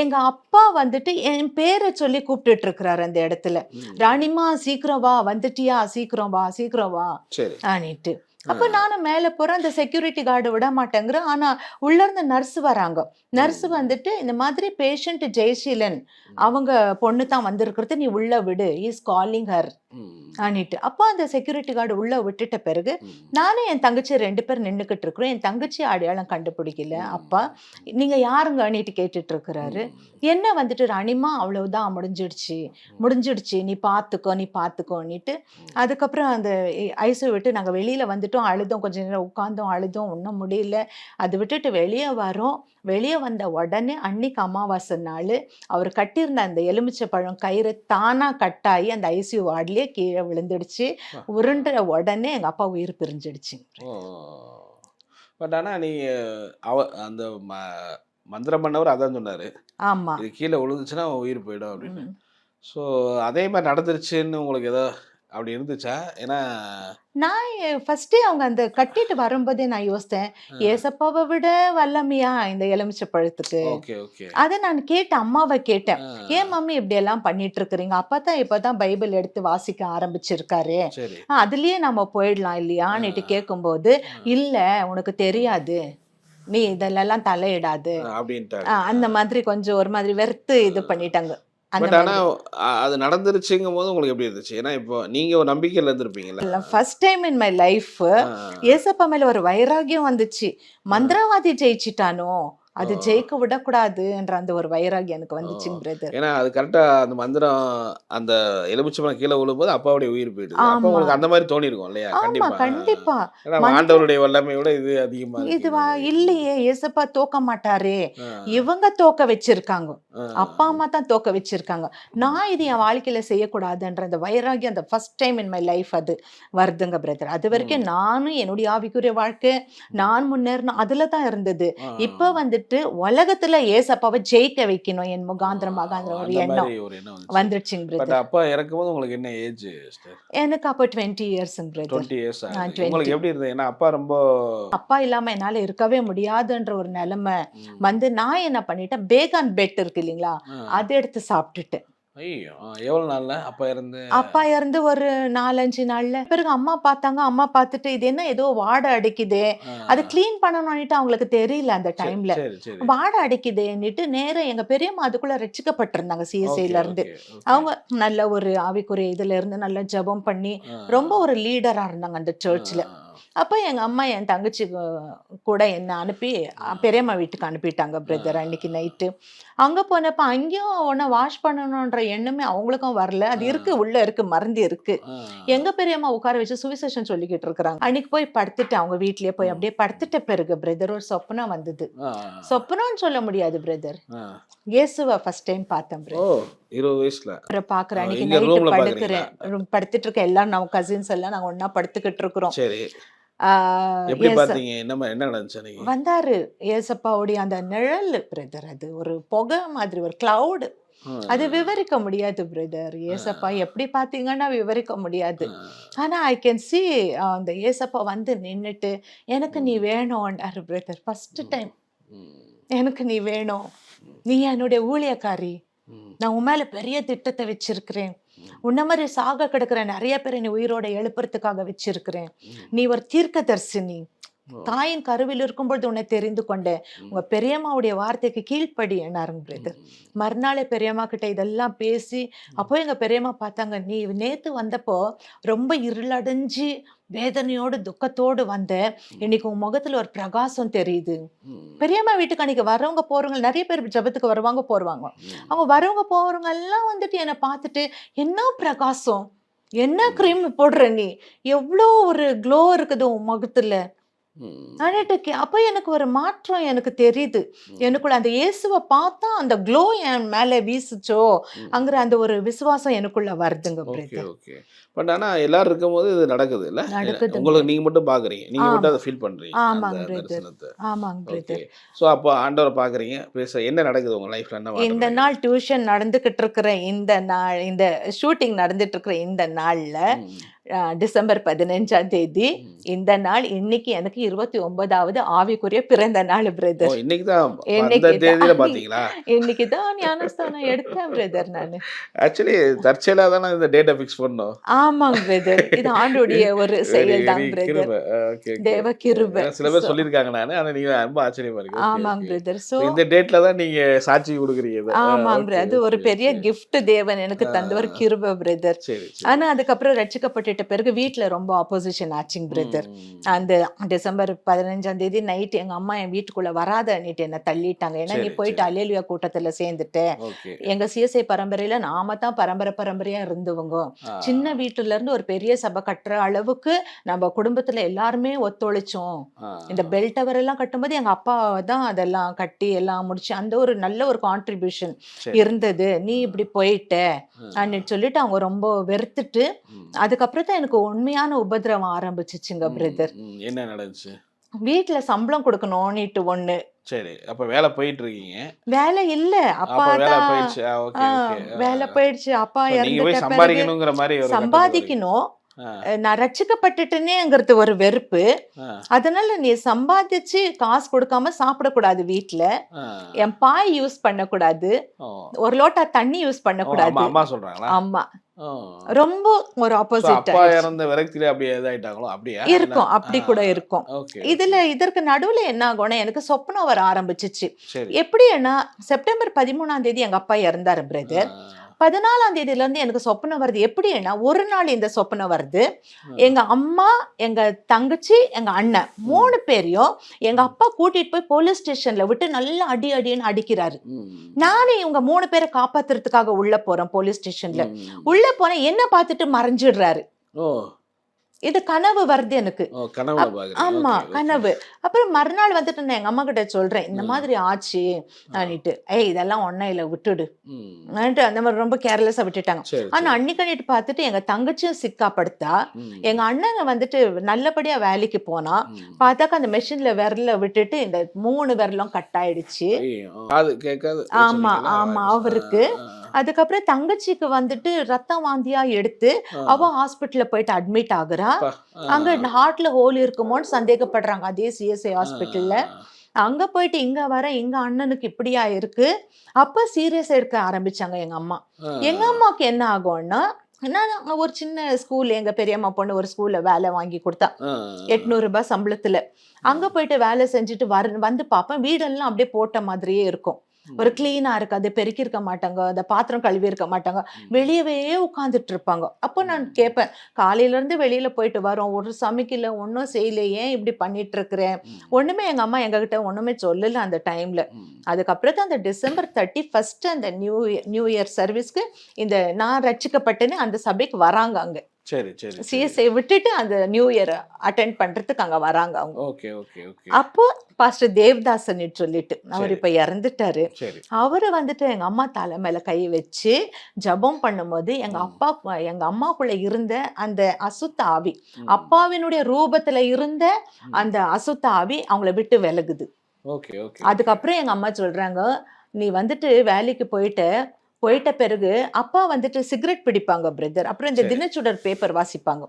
S1: எங்க அப்பா வந்துட்டு என் பேரை சொல்லி கூப்பிட்டுட்டு இருக்கிறாரு அந்த இடத்துல. ராணிமா சீக்கிரம் வா, வந்துட்டியா, சீக்கிரம் வா சீக்கிரம் வா
S2: சரி
S1: ஆனிட்டு. அப்ப நானும் மேல போறேன், அந்த செக்யூரிட்டி கார்டு விட மாட்டேங்கிற. ஆனா உள்ள இருந்து நர்ஸ் வராங்க. நர்ஸ் வந்துட்டு இந்த மாதிரி பேஷண்ட் ஜெயசீலன் அவங்க பொண்ணு தான் வந்திருக்கிறது, நீ உள்ள விடு, இஸ் காலிங் ஹர் ஆனிட்டு. அப்போ அந்த செக்யூரிட்டி கார்டு உள்ள விட்டுட்ட பிறகு நானும் என் தங்கச்சி 2 பேர் நின்றுக்கிட்டு இருக்கிறோம். என் தங்கச்சி அடையாளம் கண்டுபிடிக்கல. அப்பா நீங்க யாருங்க அணிட்டு கேட்டுட்டு இருக்கிறாரு. என்ன வந்துட்டு ராணிமா அவ்வளவுதான், முடிஞ்சிடுச்சு, நீ பார்த்துக்கோன்னிட்டு. அதுக்கப்புறம் அந்த ஐசியூ விட்டு நாங்கள் வெளியில வந்துட்டோம், அழுதோம், கொஞ்சம் நேரம் உட்காந்தோம், அழுதோம், ஒன்றும் முடியல. அது விட்டுட்டு வெளியே வரோம். வெளியே வந்த உடனே அன்னைக்கு அமாவாசை நாள் அவர் கட்டியிருந்த அந்த எலுமிச்சை பழம் கயிறு தானா கட்டாயி அந்த ஐசியூ வார்ட்லயே கீழே விழுந்துடுச்சு. உருண்டுற உடனே எங்க அப்பா உயிர் பிரிஞ்சிடுச்சு.
S2: பட் ஆனா நீ அந்த மந்திரம் பண்ணவர் அதான் சொன்னாரு,
S1: ஆமா
S2: இது கீழே விழுந்துச்சுன்னா உயிர் போயிடும் அப்படின்னு. ஸோ அதே மாதிரி நடந்துருச்சுன்னு உங்களுக்கு ஏதோ அப்படி இருந்துச்சா? ஏன்னா
S1: நான் ஃபர்ஸ்டே அவங்க அந்த கட்டிட்டு வரும்போதே நான் யோசித்தேன், ஏசப்பாவை விட வல்லமையா இந்த எலுமிச்சை பழத்துக்கு.
S2: ஓகே ஓகே
S1: அதை நான் கேட்டேன், அம்மாவை கேட்டேன், ஏன் மம்மி இப்படி எல்லாம் பண்ணிட்டு இருக்கிறீங்க, அப்பா தான் இப்பதான் பைபிள் எடுத்து வாசிக்க ஆரம்பிச்சிருக்காரு,
S2: சரி
S1: அதுலயே நம்ம போயிடலாம் இல்லையான்னுட்டு கேட்கும்போது, இல்ல உனக்கு தெரியாது, நீ இதெல்லாம் தலையிடாது
S2: அப்படின்ட்டாங்க.
S1: அந்த மாதிரி கொஞ்சம் ஒரு மாதிரி வெறுத்து இது பண்ணிட்டாங்க.
S2: பட் ஆனா அது நடந்துருச்சுங்கும் போது உங்களுக்கு எப்படி இருந்துச்சு? ஏன்னா இப்போ நீங்க ஒரு நம்பிக்கையில இருந்திருப்பீங்கல்ல.
S1: First time in my life ஏசப்பா மேல ஒரு வைராகியம் வந்துச்சு. மந்திரவாதி ஜெயிச்சிட்டானோ, அது ஜெயிக்க விடக்கூடாதுன்ற அந்த ஒரு வைராகியம் எனக்கு வந்துச்சுங்க பிரதர்.
S2: ஏன்னா அது கரெக்டா அந்த மந்திரம் அந்த எலுமிச்சம்பழம் கீழே விழும்போது அப்பாவுடைய உயிர் போயிடுது. அப்போ உங்களுக்கு அந்த மாதிரி தோணி இருக்கும் இல்லையா?
S1: ஆமா கண்டிப்பா.
S2: ஏன்னா ஆண்டவருடைய வல்லமையோட இது அதிகமா
S1: இதுவா இல்லையே, ஏசப்பா தோக்க மாட்டாரே, இவங்க தோக்க வச்சிருக்காங்க, அப்பா அம்மா தான் தோக்க வச்சிருக்காங்க, நான் இது என் வாழ்க்கையில செய்யக்கூடாதுன்ற அந்த வைராகியம் அந்த first time in my life அது வருதுங்க பிரதர். அது வரைக்கும் நானும் என்னுடைய ஆவிக்குரிய வாழ்க்கை நான் முன்னேறணும் அதுல தான் இருந்தது. இப்ப வந்துட்டு உலகத்துல ஏசப்பாவை ஜெயிக்க வைக்கணும் என் முகாந்திரமாக ஒரு எண்ணம் வந்துருச்சுங்க பிரதர்.
S2: பட் அப்பா இறக்கும்போது உங்களுக்கு என்ன ஏஜ் சிஸ்டர்?
S1: எனக்கு அப்போ 20 இயர்ஸ் பிரதர்.
S2: 20 இயர்ஸ் உங்களுக்கு எப்படி இருந்தது? ஏன்னா அப்பா ரொம்ப
S1: அப்பா இல்லாம என்னால இருக்கவே முடியாதுன்ற ஒரு நிலைமை வந்து நான் என்ன பண்ணிட்டேன், பேகான் பெட் இருக்கு இல்லைங்களா, அதை எடுத்து சாப்பிட்டுட்டேன்.
S2: ஐயோ எவ்வளவு நாள்ல
S1: அப்பா இறந்து ஒரு 4-5 நாள்ல. பிறகு அம்மா பார்த்தாங்க. அம்மா பார்த்துட்டு இது என்ன ஏதோ வாடை அடிக்குதே, அது கிளீன் பண்ணணும்னுட்டு அவங்களுக்கு தெரியல அந்த டைம்ல, வாடை அடிக்குதேன்னுட்டு நேரம் எங்க பெரியம்மா அதுக்குள்ள ரட்சிக்கப்பட்டிருந்தாங்க சிஎஸ்ஐல இருந்து. அவங்க நல்ல ஒரு ஆவிக்குரிய இதுல இருந்து நல்ல ஜெபம் பண்ணி ரொம்ப ஒரு லீடரா இருந்தாங்க அந்த சர்ச்ல. அப்போ எங்க அம்மா என் தங்கச்சி கூட என்ன அனுப்பி பெரியம்மா வீட்டுக்கு அனுப்பிட்டாங்க பிரதர். அன்னைக்கு நைட்டு அங்க போனப்ப அங்கேயும் உன்னை வாஷ் பண்ணணும்ன்ற எண்ணமே அவங்களுக்கும் வரல. அது இருக்கு, உள்ள இருக்கு, மருந்து இருக்கு. எங்க பெரியம்மா உட்கார வச்சு சுவிசேஷம் சொல்லிக்கிட்டு இருக்கிறாங்க. அன்னைக்கு போய் படுத்துட்டு அவங்க வீட்லயே போய் அப்படியே படுத்துட்ட பிறகு பிரதர் ஒரு சொப்பனம் வந்தது. சொப்பனம்னு சொல்ல முடியாது பிரதர், இயேசுவை ஃபர்ஸ்ட் டைம் பார்த்தேன் பிரதர்.
S2: 20 வயசுல
S1: பாக்குறேன். அன்னைக்கு நைட்டு படுத்துட்டு இருக்க எல்லாரும் நம்ம கசின்ஸ் எல்லாம் நாங்க ஒன்னா படுத்துக்கிட்டு இருக்கிறோம்.
S2: எப்படி பாத்தீங்க? என்ன நடந்துச்சு அன்னைக்கு?
S1: வந்தாரு ஏசப்பாவுடைய அந்த நிழல் பிரதர், அது ஒரு புகை மாதிரி, ஒரு கிளவுடு. அது விவரிக்க முடியாது பிரதர். ஏசப்பா எப்படி பாத்தீங்கன்னா விவரிக்க முடியாது. ஆனா ஐ கேன் சி அந்த ஏசப்பா வந்து நின்னுட்டு எனக்கு நீ வேணும்னாரு பிரதர். ஃபர்ஸ்ட் டைம் எனக்கு நீ வேணும், நீ என்னுடைய ஊழியக்காரி, நான் உன் மேல பெரிய திட்டத்தை வச்சிருக்கிறேன், உன்ன மாதிரி சாக கிடக்குற நிறைய பேரை நீ உயிரோட எழுப்புறதுக்காக வச்சிருக்கிறேன், நீ ஒரு தீர்க்கதரிசினி, தாயின் கருவில் இருக்கும்பொழுது உன்னை தெரிந்து கொண்டேன், உங்க பெரியம்மாவுடைய வார்த்தைக்கு கீழ்ப்படி என்னாருங்க பிரதர். மறுநாளே பெரியம்மா கிட்ட இதெல்லாம் பேசி, அப்போ எங்க பெரியம்மா பார்த்தாங்க, நீ நேத்து வந்தப்போ ரொம்ப இருளடைஞ்சு வேதனையோடு துக்கத்தோடு வந்த, இன்னைக்கு உன் முகத்துல ஒரு பிரகாசம் தெரியுது. பெரியம்மா வீட்டுக்கு அன்னைக்கு வரவங்க போறவங்க நிறைய பேர் ஜபத்துக்கு வருவாங்க போடுவாங்க. அவங்க வரவங்க போறவங்க எல்லாம் வந்துட்டு என்னை பார்த்துட்டு, என்ன பிரகாசம், என்ன கிரீம் போடுற, நீ எவ்வளோ ஒரு க்ளோ இருக்குது உன் முகத்துல. அப்போ எனக்கு ஒரு மாற்றம் எனக்கு தெரியுது. எனக்குள்ள அந்த இயேசுவை பார்த்தா அந்த க்ளோ என் மேல வீசுச்சோ அங்கிற அந்த ஒரு விசுவாசம் எனக்குள்ள வருதுங்க.
S2: பட் ஆனா எல்லாரும் இருக்கும்போது இது நடக்குது இல்ல, உங்களுக்கு நீங்க மட்டும் பாக்குறீங்க, நீங்க மட்டும் அதை ஃபீல் பண்றீங்க.
S1: ஆமாங்க பிரதர், ஆமாங்க பிரதர்.
S2: சோ அப்போ ஆண்டவரை பாக்குறீங்க, பேச என்ன நடக்குது உங்க லைஃப்ல? என்ன
S1: இந்த நாள் டியூஷன் நடந்துகிட்டு இருக்கிற இந்த நாள், இந்த ஷூட்டிங் நடந்துட்டு இருக்கிற இந்த நாள்ல டிசம்பர் 15ஆம் தேதி இந்த நாள், இன்னைக்கு எனக்கு 29வது ஆவிக்குரிய பிறந்த நாள் பிரதர். இன்னைக்குதான் ஞானஸ்தானம் எடுத்தேன் பிரதர். நானு
S2: ஆக்சுவலி தற்செயலா தான இந்த டேட்டை ஃபிக்ஸ் பண்ணோம்.
S1: ஆமாங்க பிரதர், இது ஆண்டவருடைய ஒரு செயல் தான் பிரதர், தேவ கிருபை.
S2: சில பேர் சொல்லிருக்காங்க நானு, ஆனா நீங்க ரொம்ப ஆச்சரியமா இருக்கு.
S1: ஆமாங்க பிரதர். சோ
S2: இந்த டேட்ல தான் நீங்க சாட்சி கொடுக்குறீங்க.
S1: ஆமாங்க பிரதர், அது ஒரு பெரிய கிஃப்ட் தேவன் எனக்கு தந்த ஒரு கிருபை பிரதர். ஆனா அதுக்கப்புறம் ரட்சிக்கப்பட்டு பிறகு வீட்டுல ரொம்ப ஆப்போசிஷன் ஆச்சுங்க பிரதர். அந்த டிசம்பர் 15ஆம் தேதி நைட் எங்க அம்மா என் வீட்டுக்குள்ள வராத அன்னிட்டு என்ன தள்ளிட்டாங்க. ஏன்னா நீ போயிட்டு அல்லேலூயா கூட்டத்துல சேர்ந்துட்ட. எங்க சிஎஸ்ஐ பரம்பரையில நாம தான் பரம்பரையா இருந்தவங்க. சின்ன வீட்டுல இருந்து ஒரு பெரிய சபை கட்டுற அளவுக்கு நம்ம குடும்பத்துல எல்லாருமே ஒத்துழைச்சோம். இந்த பெல் டவர் எல்லாம் கட்டும்போது எங்க அப்பா தான் அதெல்லாம் கட்டி எல்லாம் முடிச்சு, அந்த ஒரு நல்ல ஒரு கான்ட்ரிபியூஷன் இருந்தது. நீ இப்படி போயிட்ட அன்னிட்டு சொல்லிட்டு அவங்க ரொம்ப வெறுத்துட்டு, அதுக்கப்புறம் தான் எனக்கு உண்மையான உபதிரவம் ஆரம்பிச்சிச்சுங்க பிரதர்.
S2: என்ன நடந்துச்சு?
S1: வீட்டுல சம்பளம் கொடுக்கணும்னுட்டு ஒண்ணு.
S2: சரி, அப்ப வேலை போயிட்டு இருக்கீங்க?
S1: வேலை இல்ல, அப்பா வேலை போயிடுச்சு. அப்பா இறந்துட்ட, சம்பாதிக்கணும். நான் ரட்சிக்கப்பட்டுட்டேனேங்கிறது ஒரு வெறுப்பு. அதனால நீ சம்பாதிச்சு காசு கொடுக்காம சாப்பிடக்கூடாது, வீட்டுல என் பாய் யூஸ் பண்ணக்கூடாது, ஒரு லோட்டா தண்ணி யூஸ் பண்ணக்கூடாது. ஆமா, ரொம்ப ஒரு ஆப்போசிட் இருக்கும். அப்படி கூட இருக்கும். இதுல இதற்கு நடுவுல என்ன ஆகும்னா, எனக்கு சொப்பனம் வர ஆரம்பிச்சிச்சு. எப்படின்னா செப்டம்பர் 13ஆம் தேதி எங்க அப்பா இறந்தாரு பிரதர். 14ஆம் தேதியில இருந்து எனக்கு சொப்பனம் வருது. எப்படின்னா ஒரு நாள் இந்த சொப்பனம் வருது, எங்க அம்மா, எங்க தங்கச்சி, எங்க அண்ணன் 3 பேரையும் எங்க அப்பா கூட்டிட்டு போய் போலீஸ் ஸ்டேஷன்ல விட்டு நல்லா அடின்னு அடிக்கிறாரு. நானே இவங்க 3 பேரை காப்பாத்துறதுக்காக உள்ள போறேன். போலீஸ் ஸ்டேஷன்ல உள்ள போன என்ன பார்த்துட்டு மறைஞ்சிடுறாரு. இது கனவு வருது எனக்கு. ஆமா, கனவு. அப்புறம் மறுநாள் வந்துட்டு நான் எங்க அம்மா கிட்ட சொல்றேன், இந்த மாதிரி ஆச்சு அன்னிட்டு. இதெல்லாம் ஒன்னும் இல்ல, விட்டுடு அந்த மாதிரி ரொம்ப கேர்லெஸ்ஸா விட்டுட்டாங்க. ஆனா அன்னிட்டு பார்த்துட்டு எங்க தங்கச்சியும் சிக்காப்படுத்தா, எங்க அண்ணங்க வந்துட்டு நல்லபடியா வேலைக்கு போனா, பார்த்தாக்க அந்த மெஷின்ல விரல விட்டுட்டு இந்த 3 விரலும் கட் ஆயிடுச்சு. ஆமா ஆமா அவருக்கு. அதுக்கப்புறம் தங்கச்சிக்கு வந்துட்டு ரத்தம் வாந்தியா எடுத்து அவ ஹாஸ்பிட்டல்ல போயிட்டு அட்மிட் ஆகுறா. அங்க ஹார்ட்ல ஹோல் இருக்குமோன்னு சந்தேகப்படுறாங்க அதே சிஎஸ்ஐ ஹாஸ்பிட்டல்ல. அங்க போயிட்டு இங்க வர எங்க அண்ணனுக்கு இப்படியா இருக்கு. அப்ப சீரியஸ் எடுக்க ஆரம்பிச்சாங்க எங்க அம்மா. எங்க அம்மாவுக்கு என்ன ஆகும்னா, நான் ஒரு சின்ன ஸ்கூல், எங்க பெரியம்மா பொண்ணு ஒரு ஸ்கூல்ல வேலை வாங்கி கொடுத்தா 800 ரூபாய் சம்பளத்துல. அங்க போயிட்டு வேலை செஞ்சுட்டு வந்து பார்ப்பேன், வீடெல்லாம் அப்படியே போட்ட மாதிரியே இருக்கும். ஒரு கிளீனா இருக்காது, பெருக்கி இருக்க மாட்டாங்க, அந்த பாத்திரம் கழுவி இருக்க மாட்டாங்க, வெளியவே உட்காந்துட்டு இருப்பாங்க. அப்போ நான் கேட்பேன், காலையில இருந்து வெளியில போயிட்டு வரோம், ஒரு சமைக்கல, ஒன்னும் செய்யல, ஏன் இப்படி பண்ணிட்டு இருக்கிறேன்? ஒண்ணுமே எங்க அம்மா எங்ககிட்ட ஒண்ணுமே சொல்லல அந்த டைம்ல. அதுக்கப்புறம் தான் அந்த டிசம்பர் 31 அந்த நியூ இயர் சர்வீஸ்க்கு இந்த நான் ரட்சிக்கப்பட்டேன்னு அந்த சபைக்கு வராங்க. அங்க
S2: சரி சரி
S1: சிஎஸ்ஐ விட்டுட்டு அந்த நியூ இயர் அட்டென்ட் பண்றதுக்கு அங்க வராங்க அவங்க.
S2: ஓகே ஓகே ஓகே
S1: அப்போ பாஸ்டர் தேவ்தாசன் சொல்லிட்டு அவர் இப்ப இறந்துட்டாரு.
S2: சரி
S1: அவரு வந்துட்டு எங்க அம்மா தலை மேல கை வச்சு ஜெபம் பண்ணும்போது எங்க அம்மாக்குள்ள இருந்த அந்த அசுத்த ஆவி, அப்பாவினுடைய ரூபத்துல இருந்த அந்த அசுத்த ஆவி அவங்கள விட்டு விலகுது.
S2: ஓகே ஓகே
S1: அதுக்கப்புறம் எங்க அம்மா சொல்றாங்க, நீ வந்துட்டு வேலைக்கு போயிட்ட பிறகு அப்பா வந்துட்டு சிகரெட் பிடிப்பாங்க பிரதர், அப்புறம் இந்த தினச்சுடர் பேப்பர் வாசிப்பாங்க.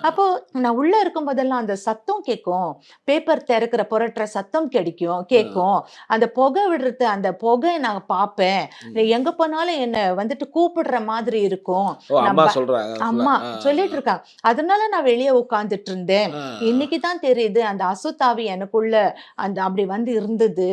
S1: அப்போ நான் உள்ள இருக்கும் போதெல்லாம் அந்த சத்தம் கேட்கும், பேப்பர் திறக்கிற புரட்டுற சத்தம் கேட்கும், அந்த புகை விடுறது, அந்த புகை நான் பார்ப்பேன், எங்க போனாலும் என்ன வந்துட்டு கூப்பிடுற மாதிரி இருக்கும். அம்மா சொல்லிட்டு இருக்காங்க. அதனால நான் வெளியே உட்கார்ந்துட்டு இருந்தேன். இன்னைக்குதான் தெரியுது அந்த அசுத்தாவி எனக்குள்ள அந்த அப்படி வந்து இருந்தது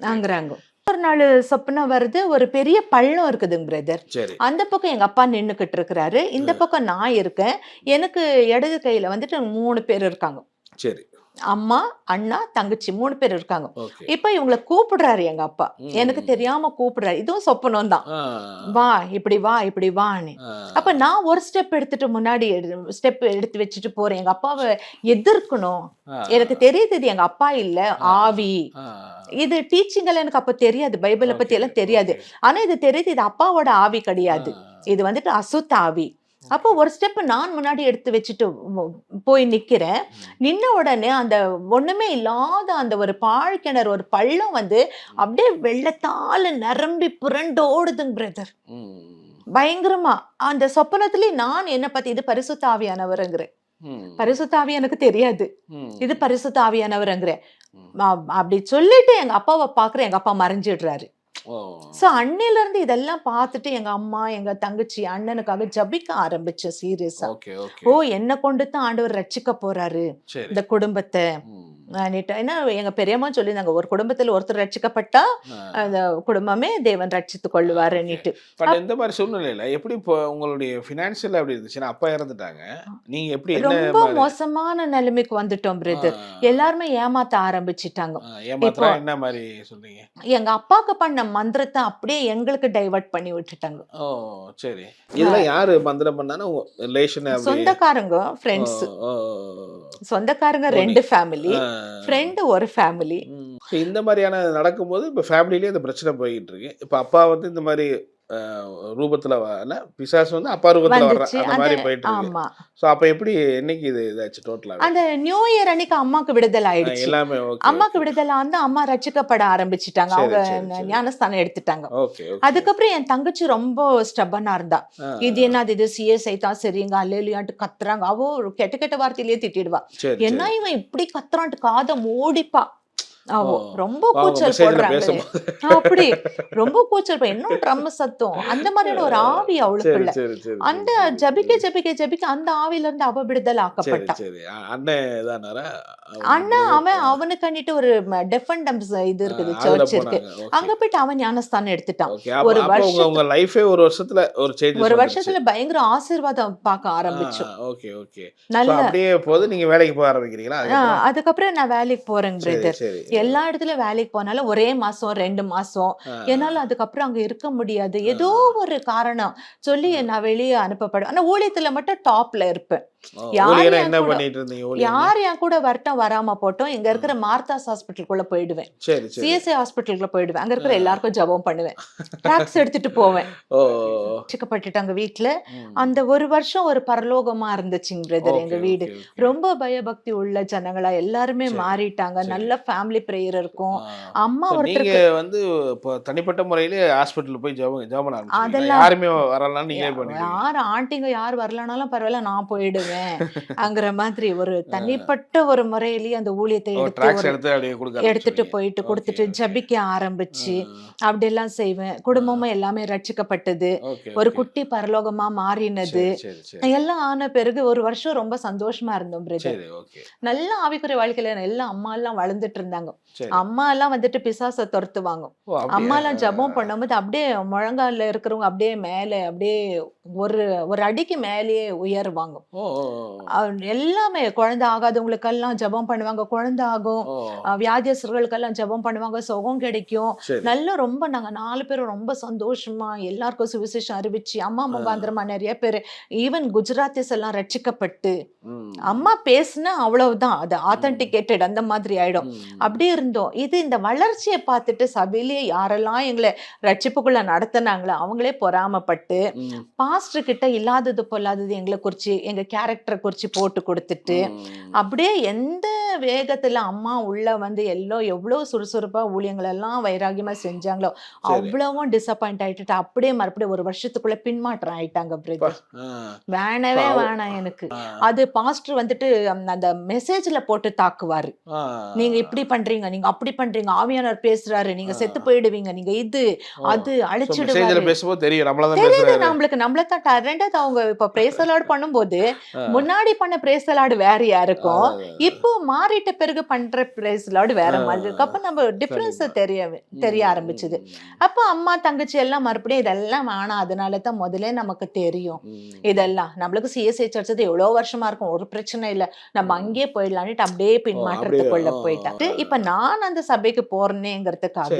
S1: நாங்கிறாங்க. ஒரு நாள் சொப்பனம் வருது, ஒரு பெரிய பள்ளம் இருக்குதுங்க பிரதர். அந்த பக்கம் எங்க அப்பா நின்னுக்கிட்டு இருக்கிறாரு, இந்த பக்கம் நான் இருக்கேன். எனக்கு இடது கையில வந்துட்டு 3 பேர் இருக்காங்க.
S2: சரி,
S1: அம்மா, அண்ணா, தங்கச்சி 3 பேர் இருக்காங்க. இப்ப இவங்களை கூப்பிடுறாரு எங்க அப்பா, எனக்கு தெரியாம கூப்பிடுறாரு. இதுவும் சொப்பனம் தான். வா இப்படி வான்னு. அப்ப நான் ஒரு ஸ்டெப் எடுத்துட்டு முன்னாடி ஸ்டெப் எடுத்து வச்சுட்டு போறேன். எங்க அப்பாவை எதிர்க்கணும். எனக்கு தெரியுது இது எங்க அப்பா இல்ல, ஆவி. இது டீச்சிங் எனக்கு அப்ப தெரியாது, பைபிளை பத்தி எல்லாம் தெரியாது. ஆனா இது தெரியுது, இது அப்பாவோட ஆவி கிடையாது, இது வந்துட்டு அசுத்த ஆவி. அப்போ ஒரு ஸ்டெப் நான் முன்னாடி எடுத்து வச்சுட்டு போய் நிக்கிறேன். நின்ன உடனே அந்த ஒண்ணுமே இல்லாத அந்த ஒரு பாழ்கிணறு, ஒரு பள்ளம் வந்து அப்படியே வெள்ளத்தால நிரம்பி புரண்டோடுதுங்க பிரதர். பயங்கரமா அந்த சொப்பனத்திலே நான் என்ன பத்தி, இது பரிசுத்த ஆவியானவர்ங்கிறேன். பரிசுத்த ஆவி எனக்கு தெரியாது, இது பரிசுத்த ஆவியானவர்ங்கிறேன். அப்படி சொல்லிட்டு எங்க அப்பாவை பாக்குறேன், எங்க அப்பா மறைஞ்சிடுறாரு. சோ அன்னையில இருந்து இதெல்லாம் பார்த்துட்டு எங்க அம்மா, எங்க தங்கச்சி, அண்ணனுக்காக ஜபிக்க ஆரம்பிச்ச சீரியஸா. ஓ, என்ன கொண்டு தான் ஆண்டவர் ரட்சிக்க போறாரு இந்த குடும்பத்தை. ஏன்னா எங்க பெரியம்மா சொல்லியிருந்தாங்க, ஒரு குடும்பத்துல ஒருத்தர் ரட்சிக்கப்பட்டா அந்த குடும்பமே தேவன் ரட்சித்து கொள்ளுவாருன்னுட்டு.
S2: இந்த மாதிரி சூழ்நிலையில எப்படி உங்களுடைய பினான்சியல் அப்படி இருந்துச்சுன்னா, அப்பா இறந்துட்டாங்க, நீங்க எப்படி
S1: ரொம்ப மோசமான நிலைமைக்கு வந்துட்டோம் பிரதர். எல்லாருமே ஏமாத்த ஆரம்பிச்சிட்டாங்க.
S2: என்ன மாதிரி சொல்றீங்க?
S1: எங்க அப்பாக்கு பண்ண மந்திரத்தை அப்படியே எங்களுக்கு டைவர்ட் பண்ணி விட்டுட்டாங்க.
S2: ஓ சரி. இதெல்லாம் யாரு மந்திரம் பண்ணானோ? ரிலேஷன்,
S1: சொந்தக்காரங்க, ஃப்ரெண்ட்ஸ். சொந்தக்காரங்க 2 ஃபேமிலி, ஃப்ரெண்ட் ஒரு ஃபேமிலி.
S2: இந்த மாதிரியான நடக்கும்போது இப்ப ஃபேமிலிலேயே இந்த பிரச்சனை போயிட்டு இருக்கு. இப்ப அப்பா வந்து இந்த மாதிரி ரூபத்துல வரல, பிசாசு வந்து அப்பா ரூபத்துல வர்ற அந்த மாதிரி போயிட்டு இருக்கு. சோ அப்ப எப்படி என்னைக்கு இது இதாச்சு டோட்டலா?
S1: அந்த நியூ இயர் அன்னைக்கு அம்மாக்கு விடுதலை ஆயிடுச்சு. எல்லாமே அம்மாக்கு விடுதலை வந்து அம்மா ரட்சிக்கப்பட ஆரம்பிச்சிட்டாங்க, அவங்க ஞானஸ்தானம் எடுத்துட்டாங்க. அதுக்கப்புறம் என் தங்கச்சி ரொம்ப ஸ்டப்பனா இருந்தா, இது என்னது, இது சிஎஸ்ஐ தான் சரிங்க அல்லேலியான்ட்டு கத்துறாங்க. அவ கெட்ட கெட்ட வார்த்தையிலேயே திட்டிடுவா. என்ன இவன் இப்படி கத்துறான்ட்டு காதை மூடிப்பா. ரொம்ப கூச்சல் போடுறாங்க, அப்படி ரொம்ப கூச்சல், இன்னும் ட்ரம் சத்தம், அந்த மாதிரியான ஒரு ஆவி அவளுக்குள்ள. அந்த ஜபிக்க அந்த ஆவில இருந்து அவ விடுதல் ஆக்கப்பட்டா. அண்ணா அவனுக்கு கண்டிட்டு ஒரு டெஃபண்டம்ஸ் இது இருக்குது, சர்ச் இருக்கு, அங்க போயிட்டு அவன் ஞானஸ்தானம் எடுத்துட்டான். ஒரு வருஷத்துல பயங்கர ஆசீர்வாதம் பார்க்க ஆரம்பிச்சோம். அதுக்கப்புறம் நான் வேலைக்கு போறேன் பிரதர். எல்லா இடத்துலயும் வேலைக்கு போனாலும் ஒரே மாசம் 2 மாசம் என்னால அதுக்கப்புறம் அங்க இருக்க முடியாது. ஏதோ ஒரு காரணம் சொல்லி நான் வெளியே அனுப்பப்படும். ஆனா ஊழியத்துல மட்டும் டாப்ல இருப்பேன். யார் என் கூட வரட்டும் வராம போட்டோம், இங்க இருக்கிற மார்த்தாஸ் ஹாஸ்பிட்டலுக்குள்ள போயிடுவேன், சிஎஸ்ஐ ஹாஸ்பிட்டலுக்குள்ள போயிடுவேன். அங்க இருக்கிற எல்லாருக்கும் ஜெபம் பண்ணுவேன், ட்ராக்ஸ் எடுத்துட்டு போவேன். ரட்சிக்கப்பட்டுட்டாங்க வீட்டுல. அந்த ஒரு வருஷம் ஒரு பரலோகமா இருந்துச்சுங்க பிரதர். எங்க வீடு ரொம்ப பயபக்தி உள்ள ஜனங்களா எல்லாருமே மாறிட்டாங்க. நல்ல ஃபேமிலி பிரேயர் இருக்கும். அம்மா ஒருத்தருக்கு
S2: வந்து தனிப்பட்ட முறையில ஹாஸ்பிட்டல் போய் ஜெபம் அதெல்லாம் யாருமே வரலாம், நீங்களே பண்ணுவீங்க.
S1: யார் ஆண்டிங்க யார் வரலனாலும் பரவாயில்ல, நான் போயிடுவேன் அங்கிற மாதிரி ஒரு தனிப்பட்ட ஒரு முறையிலேயே அந்த ஊழியத்தை எடுத்துட்டு போயிட்டு கொடுத்துட்டு ஜபிக்க ஆரம்பிச்சு அப்படி எல்லாம் செய்வேன். குடும்பமும் எல்லாமே ரட்சிக்கப்பட்டது, ஒரு குட்டி பரலோகமா மாறினது எல்லாம் ஆன பிறகு ஒரு வருஷம் ரொம்ப சந்தோஷமா இருந்தோம் பிரதர். நல்ல ஆவிக்குரிய வாழ்க்கையில எல்லாம் அம்மா எல்லாம் வளர்ந்துட்டு இருந்தாங்க. அம்மா எல்லாம் வந்துட்டு பிசாசை துரத்துவாங்க. அம்மா எல்லாம் ஜபம் பண்ணும்போது அப்படியே முழங்கால இருக்கிறவங்க அப்படியே மேல அப்படியே ஒரு அடிக்கு மேலேயே உயருவாங்க. எல்லாமே குழந்தை ஆகாதவங்களுக்கெல்லாம் ஜெபம் பண்ணுவாங்க, குழந்தை ஆகும். வியாதியஸ்தர்களுக்கெல்லாம் ஜெபம் பண்ணுவாங்க, சுகம் கிடைக்கும். நல்லா ரொம்ப நாங்க 4 பேரும் ரொம்ப சந்தோஷமா எல்லாருக்கும் சுவிசேஷம் அறிவிச்சு அம்மா முகாந்திரமா நிறைய பேர் ஈவன் குஜராத்திஸ் எல்லாம் ரட்சிக்கப்பட்டு அம்மா பேசுனா அவ்வளவுதான், அது ஆத்தன்டிகேட்டட் அந்த மாதிரி ஆயிடும். அப்படி இருந்தோம். இது இந்த வளர்ச்சியை பார்த்துட்டு சபையிலேயே யாரெல்லாம் எங்களை ரட்சிப்புக்குள்ள நடத்தினாங்களோ அவங்களே பொறாமப்பட்டு பாஸ்டர் கிட்ட இல்லாதது பொல்லாதது எங்களை குறிச்சு எங்க கேரக்டரை குறிச்சு போட்டு கொடுத்துட்டு அப்படியே எந்த வேகத்துல அம்மா உள்ள வந்து எவ்வளவு சுறுசுறுப்பா ஊழியங்கள் எல்லாம் வைராகியமா செஞ்சாங்களோ அவ்வளவும் டிசப்பாயிண்ட் ஆயிட்டு அப்படியே மறுபடியும் ஒரு வருஷத்துக்குள்ள பின்மாற்றம் ஆயிட்டாங்க பிரதர். வேணவே வேணாம் எனக்கு. அது பாஸ்டர் வந்துட்டு அந்த மெசேஜ்ல போட்டு தாக்குவாரு, நீங்க இப்படி பண்றீங்க, நீங்க அப்படி பண்றீங்க, ஆவியானவர் பேசுறாரு, நீங்க செத்து போயிடுவீங்க, நீங்க இது அது அழிச்சிடுவாரு. தெரியுது நம்மளுக்கு, நம்மளதான். ரெண்டாவது அவங்க இப்ப பிரேஸ் தி லார்ட் பண்ணும்போது முன்னாடி பண்ண பிரேஸ் தி லார்ட் வேறையா இருக்கும், இப்போ மாறிட்ட பிறகு பண்ற பிரேஸ் தி லார்ட் வேற மாதிரி இருக்கு. அப்ப நம்ம டிஃபரன்ஸ் தெரிய ஆரம்பிச்சது. அப்ப அம்மா தங்கச்சி எல்லாம் மறுபடியும் இதெல்லாம் வேணாம், அதனாலதான் முதல்ல நமக்கு தெரியும் இதெல்லாம். நம்மளுக்கு சிஎஸ்ஐ சர்ச்சது எவ்வளவு வருஷமா இருக்கும், ஒரு பிரச்சனை இல்ல, நம்ம அங்கேயே போயிடலான்ட்டு அப்படியே பின்மாற்றத்துக்குள்ள போயிட்டாங்க. இப்ப நான் அந்த சபைக்கு போறேனேங்கிறதுக்காக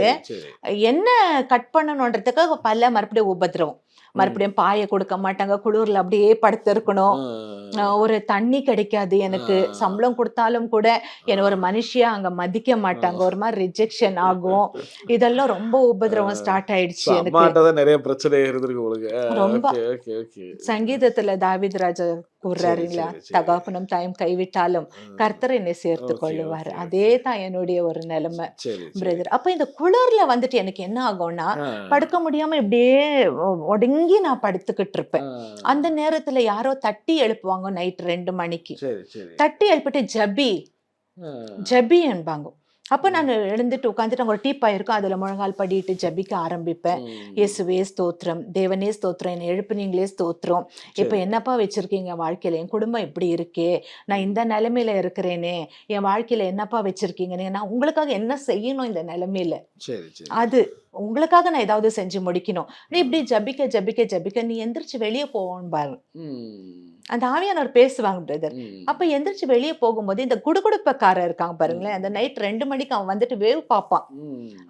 S1: என்ன கட் பண்ணணும்ன்றதுக்காக பல மறுபடியும் உபதிரவம், மறுபடியும் பாய கொடுக்க மாட்டாங்க, குளிர்ல அப்படியே படுத்து இருக்கணும், ஒரு தண்ணி கிடைக்காது எனக்கு, சம்பளம் கொடுத்தாலும் கூட என்ன ஒரு மனுஷியா அங்க மதிக்க மாட்டாங்க, ஒரு மாதிரி ரிஜெக்ஷன் ஆகும். இதெல்லாம் ரொம்ப உபதிரவம் ஸ்டார்ட் ஆயிடுச்சு எனக்கு.
S2: நிறைய பிரச்சனை இருந்திருக்கு உங்களுக்கு
S1: ரொம்ப. சங்கீதத்துல தாவீது ராஜா கூறுறாருங்களா, தகப்பனும் தாயும் கைவிட்டாலும் கர்த்தர் என்னை சேர்த்து கொள்ளுவார். அதே தான் என்னுடைய ஒரு நிலைமை பிரதர். அப்ப இந்த குளிர்ல வந்துட்டு எனக்கு என்ன ஆகும்னா படுக்க முடியாம இப்படியே ஒடுங்கி நான் படுத்துக்கிட்டு இருப்பேன். அந்த நேரத்துல யாரோ தட்டி எழுப்புவாங்க நைட் 2 மணிக்கு. தட்டி எழுப்பிட்டு ஜபி என்பாங்க. அப்ப நான் எழுந்துட்டு உட்காந்துட்டு ஒரு டீப்பா இருக்கும், அதுல முழங்கால் படிட்டு ஜபிக்க ஆரம்பிப்பேன். இயேசுவே ஸ்தோத்திரம், தேவனே ஸ்தோத்திரம், என்னை எழுப்புனீங்களே ஸ்தோத்திரம், இப்ப என்னப்பா வச்சிருக்கீங்க வாழ்க்கையில, என் குடும்பம் இப்படி இருக்கே, நான் இந்த நிலைமையில இருக்கிறேனே, என் வாழ்க்கையில என்னப்பா வச்சிருக்கீங்க, நான் உங்களுக்காக என்ன செய்யணும் இந்த நிலைமையில, அது உங்களுக்காக நான் ஏதாவது செஞ்சு முடிக்கணும். நீ இப்படி ஜபிக்க ஜபிக்க ஜபிக்க நீ எந்திரிச்சு வெளியே போவோன்னு பாரு. அந்த ஆவியானவர் பேசுவாங்க பிரதர். அப்ப எந்திரிச்சு வெளியே போகும்போது இந்த குடுகுடுப்பக்காரர் இருக்காங்க பாருங்களேன், அந்த நைட் 2 மணிக்கு அவன் வந்துட்டு வேவ் பார்ப்பான்,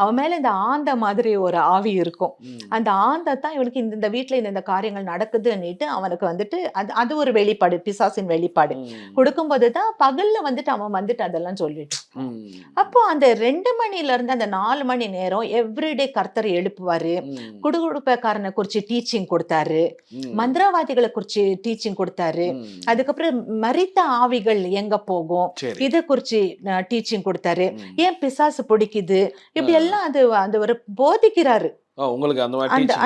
S1: அவன் மேல இந்த ஆந்த மாதிரி ஒரு ஆவி இருக்கும். அந்த ஆந்த தான் இவனுக்கு இந்த வீட்டுல இந்த காரியங்கள் நடக்குதுன்னுட்டு அவனுக்கு வந்துட்டு அது ஒரு வெளிப்பாடு, பிசாசின் வெளிப்பாடு கொடுக்கும்போதுதான் பகல்ல வந்துட்டு அவன் வந்துட்டு அதெல்லாம் சொல்லிட்டு. அப்போ அந்த 2 மணில இருந்து அந்த 4 மணி நேரம் எவ்ரிடே கர்த்தர் எழுப்புவாரு. குடுகுடுப்பக்காரனை குறிச்சு டீச்சிங் கொடுத்தாரு, மந்திரவாதிகளை குறிச்சு டீச்சிங் கொடுத்தாரு, அதுக்கப்புறம் மரித்த ஆவிகள் எங்க போகும் இத குறிச்சு டீச்சிங் கொடுத்தாரு, ஏன் பிசாசு பிடிக்குது, இப்படி எல்லாம் அது ஒரு போதிக்கிறாரு
S2: உங்களுக்கு.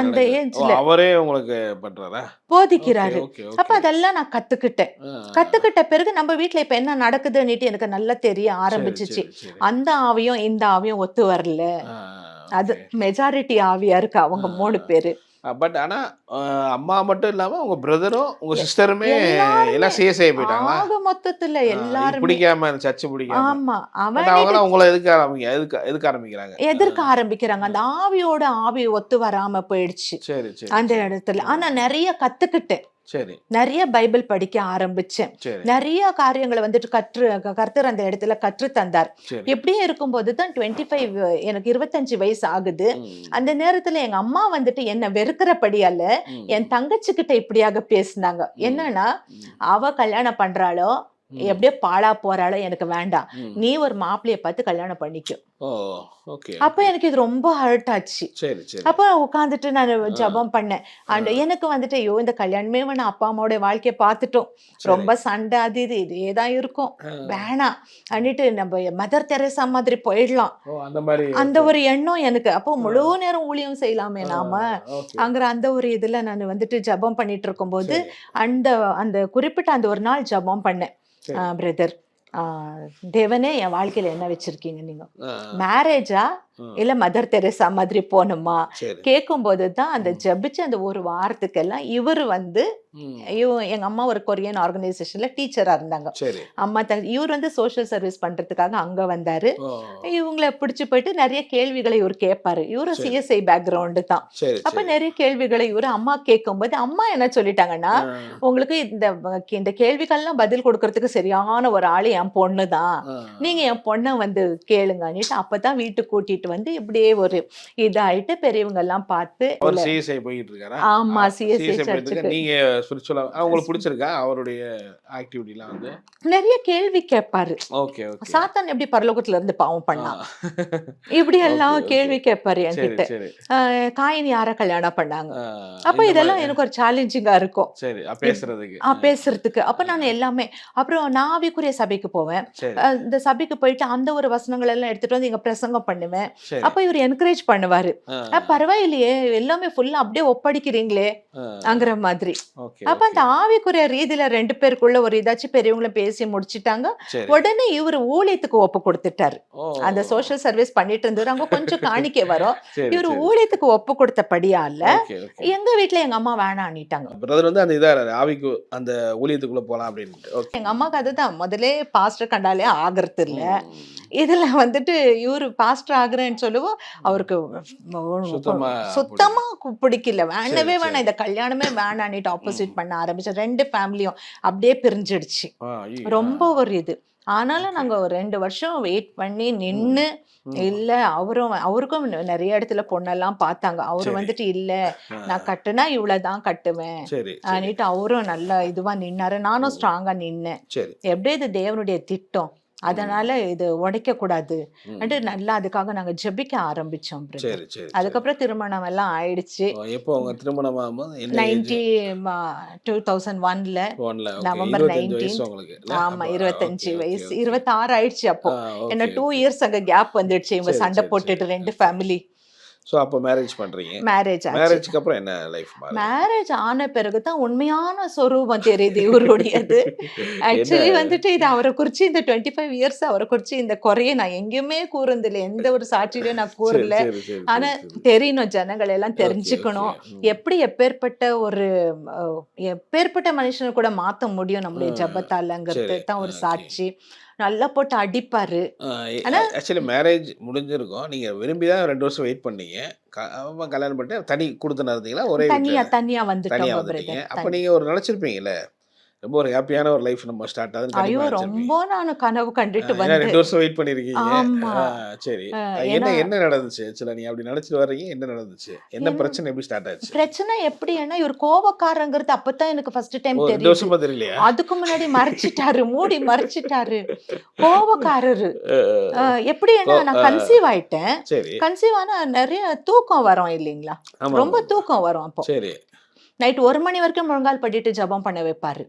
S2: அந்த ஏஜ்ல அவரே உங்களுக்கு பண்றாரா,
S1: போதிக்கிறாரு. அப்ப அதெல்லாம் நான் கத்துக்கிட்ட பிறகு நம்ம வீட்டுல இப்ப என்ன நடக்குதுன்னுட்டு எனக்கு நல்லா தெரிய ஆரம்பிச்சிச்சு. அந்த ஆவியும் இந்த ஆவியும் ஒத்து வரல, அது மெஜாரிட்டி ஆவியா இருக்கு அவங்க 3 பேரு.
S2: பட் ஆனா அம்மா மட்டும் இல்லாம உங்க பிரதரும் உங்க சிஸ்டருமே எல்லாம் சிஎஸ்ஐ போயிட்டாங்களா?
S1: ஆக மொத்தத்துல எல்லாரும்
S2: பிடிக்காம சர்ச் பிடிக்காம.
S1: ஆமா,
S2: அவங்க உங்களை எதுக்க ஆரம்பிக்கிறாங்க. அந்த ஆவியோட ஆவி ஒத்து வராம போயிடுச்சு அந்த இடத்துல. ஆனா நிறைய கத்துக்கிட்டேன், நிறைய பைபிள் படிக்க ஆரம்பிச்சேன், நிறைய காரியங்களை வந்துட்டு கர்த்தர் அந்த இடத்துல கற்று தந்தார். எப்படியே இருக்கும்போதுதான் 25 எனக்கு 25 வயசு ஆகுது. அந்த நேரத்துல எங்க அம்மா வந்துட்டு என்ன வெறுக்கிறபடியால என் தங்கச்சி கிட்ட இப்படியாக பேசினாங்க. என்னன்னா, அவ கல்யாணம் பண்றாளோ எப்படியோ பாழா போறாளோ எனக்கு வேண்டாம், நீ ஒரு மாப்பிள்ளைய பார்த்து கல்யாணம் பண்ணிக்கோ. அப்ப எனக்கு இது ரொம்ப ஹர்ட் ஆச்சு. அப்ப உட்காந்துட்டு நான் ஜபம் பண்ணேன். அண்ட் எனக்கு வந்துட்டு ஐயோ இந்த கல்யாணமே வேணாம், அப்பா அம்மாவோட வாழ்க்கைய பார்த்துட்டோம், ரொம்ப சண்டை அது இதேதான் இருக்கும், வேணாம் அன்னிட்டு நம்ம மதர் தெரேசா மாதிரி போயிடலாம், அந்த ஒரு எண்ணம் எனக்கு. அப்போ முழு நேரம் ஊழியம் செய்யலாமே நாம அங்கிற அந்த ஒரு இதுல நான் வந்துட்டு ஜபம் பண்ணிட்டு இருக்கும் போது அந்த குறிப்பிட்ட அந்த ஒரு நாள் ஜபம் பண்ணேன். பிரதர், தேவனே என் வாழ்க்கையில என்ன வச்சிருக்கீங்க, நீங்க மேரேஜா
S1: இல்ல மதர் தெரேசா மாதிரி போகணுமா
S2: சரி.
S1: கேட்கும் போதுதான் அந்த ஜபிச்சு அந்த ஒரு வாரத்துக்கெல்லாம் இவரு வந்து எங்க அம்மா ஒரு கொரியன் ஆர்கனைசேஷன்ல டீச்சரா இருந்தாங்க.
S2: சரி.
S1: அம்மா இவர் வந்து சோஷியல் சர்வீஸ் பண்றதுக்காக அங்க வந்தாரு.
S2: ஓ.
S1: இவங்கள பிடிச்சு போயிட்டு நிறைய கேள்விகளை இவர் கேட்பாரு. இவரு சிஎஸ்ஐ பேக்ரவுண்டு தான்.
S2: சரி,
S1: அப்ப
S2: சரி.
S1: நிறைய கேள்விகளை இவரு அம்மா கேட்கும்போது அம்மா என்ன சொல்லிட்டாங்கன்னா, உங்களுக்கு இந்த கேள்விகள்லாம் பதில் கொடுக்கறதுக்கு சரியான ஒரு ஆளு என் பொண்ணுதான், நீங்க என் பொண்ணை வந்து கேளுங்கன்னுட்டு அப்பதான் வீட்டுக்கு கூட்டிட்டு வந்து இப்படியே ஒரு இதாயிட்டு பெரியவங்க எல்லாம் பார்த்து
S2: அவர் சிஎஸ்ஐ போயிட்டு இருக்காரா?
S1: ஆமா சிஎஸ்ஐ
S2: சிஎஸ்ஐ போயிட்டு
S1: சர்ச்சுக்கு
S2: இருக்க. நீங்க ஸ்பிரிச்சுவலா உங்களுக்கு பிடிச்சிருக்கா அவருடைய ஆக்டிவிட்டிலாம் வந்து?
S1: நிறைய கேள்வி கேட்பாரு.
S2: Okay okay.
S1: சாத்தான் எப்படி பரலோகத்துல இருந்து பாவம் பண்ணா, இப்படி எல்லாம் கேள்வி கேட்பாரு என்கிட்ட.
S2: சரி.
S1: காயின் யார கல்யாணம் பண்ணாங்க, அப்ப இதெல்லாம் எனக்கு ஒரு சேலஞ்சிங்கா இருக்கும்.
S2: சரி, பேசுறதுக்கு.
S1: பேசுறதுக்கு. அப்ப நான் எல்லாமே அப்புறம் நான் ஆவிக்குரிய சபைக்கு போவேன்.
S2: சரி.
S1: இந்த சபைக்கு போயிட்டு அந்த ஒரு வசனங்கள் எல்லாம் எடுத்துட்டு வந்து இங்க பிரசங்கம் பண்ணுவேன்.
S2: சரி.
S1: அப்ப இவர் என்கரேஜ் பண்ணுவாரு. பரவாயில்லையே எல்லாமே ஃபுல்லா அப்படியே ஒப்படைக்கிறீங்களே அங்கிற மாதிரி.
S2: ஓகே.
S1: அப்ப அந்த ஆவிக்குரிய ரீதியில 2 பேருக்குள்ள ஒரு இதாச்சும் பெரியவங்கள பேசி முடிச்சிட்டாங்க.
S2: சரி.
S1: உடனே இவர் ஊழியத்துக்கு ஒப்பு கொடுத்துட்டாரு.
S2: ஓ.
S1: அந்த சோஷியல் சர்வீஸ் பண்ணிட்டு இருந்தவர் அங்க கொஞ்சம் காணிக்கை வரும்.
S2: சரி,
S1: இவர்
S2: சரி.
S1: ஊழியத்துக்கு ஒப்பு கொடுத்தபடியால
S2: ஓகே, ஓகே.
S1: எங்க வீட்டுல எங்க அம்மா வேணான்னுட்டாங்க.
S2: பிரதர் வந்து அந்த இதா ஆவிக்கு அந்த ஊழியத்துக்குள்ள போலாம் அப்படின்ட்டு. ஓகே.
S1: எங்க அம்மாக்கு அதுதான் முதலே பாஸ்டர் கண்டாலே ஆகிறது இல்ல. இதுல வந்துட்டு இவரு பாஸ்டர் ஆகுறேன்னு சொல்லுவோம், அவருக்கு சுத்தமா பிடிக்கல. வேணவே வேணாம், இந்த கல்யாணமே வேணான்னுட்டு ஆப்போசிட் பண்ண ஆரம்பிச்சு 2 ஃபேமிலியும் அப்படியே பிரிஞ்சிடுச்சு. ரொம்ப ஒரு இது. ஆனாலும் நாங்க ஒரு 2 வருஷம் வெயிட் பண்ணி நின்னு இல்ல அவருக்கும் நிறைய இடத்துல பொண்ணெல்லாம் பார்த்தாங்க. அவரு வந்துட்டு இல்ல நான் கட்டுனா இவ்வளவுதான் கட்டுவேன் அப்படின்ட்டு அவரும் நல்லா இதுவா நின்னாரு. நானும் ஸ்ட்ராங்கா நின்னேன். எப்படி இது தேவனுடைய திட்டம், அதனால இது உடைக்க கூடாது நல்லா அதுக்காக நாங்க ஜெபிக்க ஆரம்பிச்சோம். அதுக்கப்புறம் திருமணம் எல்லாம் ஆயிடுச்சு. 2001ல நவம்பர் 19. ஆமா 25 வயசு 26 ஆயிடுச்சு. அப்போ என்ன 2 இயர்ஸ் அங்க கேப் வந்துடுச்சு. இவங்க சண்டை போட்டுட்டு 2 ஃபேமிலி.
S2: சோ அப்ப மேரேஜ் பண்றீங்க.
S1: மேரேஜ்க்கு
S2: அப்புறம் என்ன லைஃப்?
S1: மேரேஜ் ஆன பிறகு தான் உண்மையான சொரூபம் தெரியுது இவருடையது. ஆக்சுவலி வந்துட்டு இது அவரை குறிச்சு இந்த 25 இயர்ஸ் அவரை குறிச்சு இந்த குறைய நான் எங்கேயுமே கூறதில்லை, எந்த ஒரு சாட்சியிலையும் நான் கூறல. ஆனா தெரியணும், ஜனங்கள் எல்லாம் தெரிஞ்சுக்கணும் எப்படி எப்பேற்பட்ட மனுஷனை கூட மாத்த முடியும் நம்முடைய ஜபத்தாலங்கிறது தான் ஒரு சாட்சி. நல்லா போட்டு அடிப்பாரு.
S2: ஆக்சுவலி மேரேஜ் முடிஞ்சிருக்கும், நீங்க விரும்பி தான் 2 வருஷம் வெயிட் பண்ணீங்க. கல்யாணம் பண்ணிட்டு தனி கொடுத்து இருந்தீங்களா? ஒரே
S1: தனியா வந்துட்டீங்க.
S2: அப்ப நீங்க ஒரு நினைச்சிருப்பீங்கல்ல ரொம்ப ஒரு ஹாப்பியான ஒரு லைஃப் நம்ம ஸ்டார்ட் ஆகுது.
S1: ஐயோ ரொம்ப நான் கனவு கண்டுட்டு
S2: வந்து 2 வருஷம் வெயிட் பண்ணிருக்கீங்க. சரி, என்ன நடந்துச்சு? ஆக்சுவலா நீ அப்படி நினைச்சிட்டு வர்றீங்க, என்ன நடந்துச்சு? என்ன பிரச்சனை, எப்படி ஸ்டார்ட் ஆச்சு?
S1: பிரச்சனை எப்படின்னா இவர் கோபக்காரங்கிறது அப்பதான் எனக்கு ஃபர்ஸ்ட் டைம் தெரியும்.
S2: 2 வருஷமா தெரியலையா?
S1: அதுக்கு முன்னாடி மறைச்சிட்டாரு, மூடி மறைச்சிட்டாரு. கோபக்காரரு எப்படின்னா நான் கன்சீவ் ஆயிட்டேன். கன்சீவ் ஆனா நிறைய தூக்கம் வரும் இல்லைங்களா, ரொம்ப தூக்கம் வரும். அப்போ சரி நைட் 1 மணி வரைக்கும் முழங்கால் படிட்டு ஜபம் பண்ண வைப்பாரு.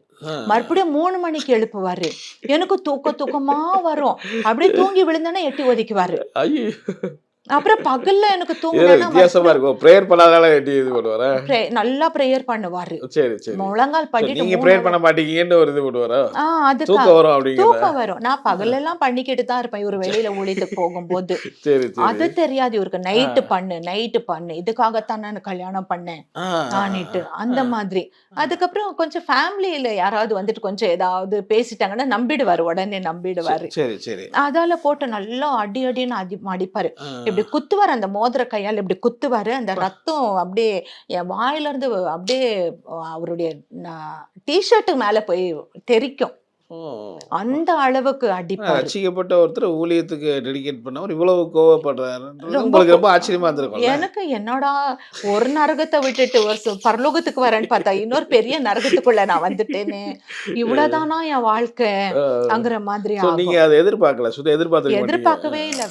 S1: மறுபடியும் 3 மணிக்கு எழுப்புவாரு. எனக்கு தூக்கமா வரும். அப்படியே தூங்கி விழுந்தேன்னா எட்டி ஒதுக்குவாரு. அப்புறம் பகல்ல எனக்கு
S2: வித்தியாசமா இருக்கும். பிரேயர் பண்ணாதால எட்டி இது பண்ணுவாரா?
S1: நல்லா பிரேயர் பண்ணுவாரு.
S2: சரி சரி.
S1: முழங்கால் படிட்டு
S2: நீங்க பிரேயர் பண்ண மாட்டீங்கன்னு ஒரு இது பண்ணுவாரா?
S1: அது தூக்கம் வரும். நான் பகல்ல எல்லாம் பண்ணிக்கிட்டு தான் இருப்பேன் இவரு வெளியில ஊழியத்துக்கு போகும்போது. அது தெரியாது இவருக்கு. நைட்டு பண்ணு இதுக்காகத்தான் நான் கல்யாணம் பண்ணேன் அந்த மாதிரி. அதுக்கப்புறம் கொஞ்சம் ஃபேமிலியில யாராவது வந்துட்டு கொஞ்சம் ஏதாவது பேசிட்டாங்கன்னா உடனே நம்பிடுவாரு. அதால போட்டு நல்லா அடின்னு அடிப்பாரு. இப்படி குத்துவாரு, அந்த மோதிர கையால் இப்படி குத்துவாரு. அந்த ரத்தம் அப்படியே என் வாயில இருந்து அப்படியே அவருடைய டிஷர்ட்டு மேல போய் தெரிக்கும். அந்த அளவுக்கு அடிப்பாரு.
S2: ரட்சிக்கப்பட்ட ஒருத்தர் ஊழியத்துக்கு டெடிகேட் பண்ணவர் இவ்வளவு கோவப்படுறாரு, உங்களுக்கு ரொம்ப ஆச்சரியமா இருந்திருக்கும்.
S1: எனக்கு என்னடா ஒரு நரகத்தை விட்டுட்டு ஒரு பரலோகத்துக்கு வரேன்னு பார்த்தா இன்னொரு பெரிய நரகத்துக்குள்ள நான் வந்துட்டேன்னு, இவ்வளவுதானா என் வாழ்க்கை அங்கிற மாதிரி.
S2: நீங்க அதை எதிர்பார்க்கவே இல்லை.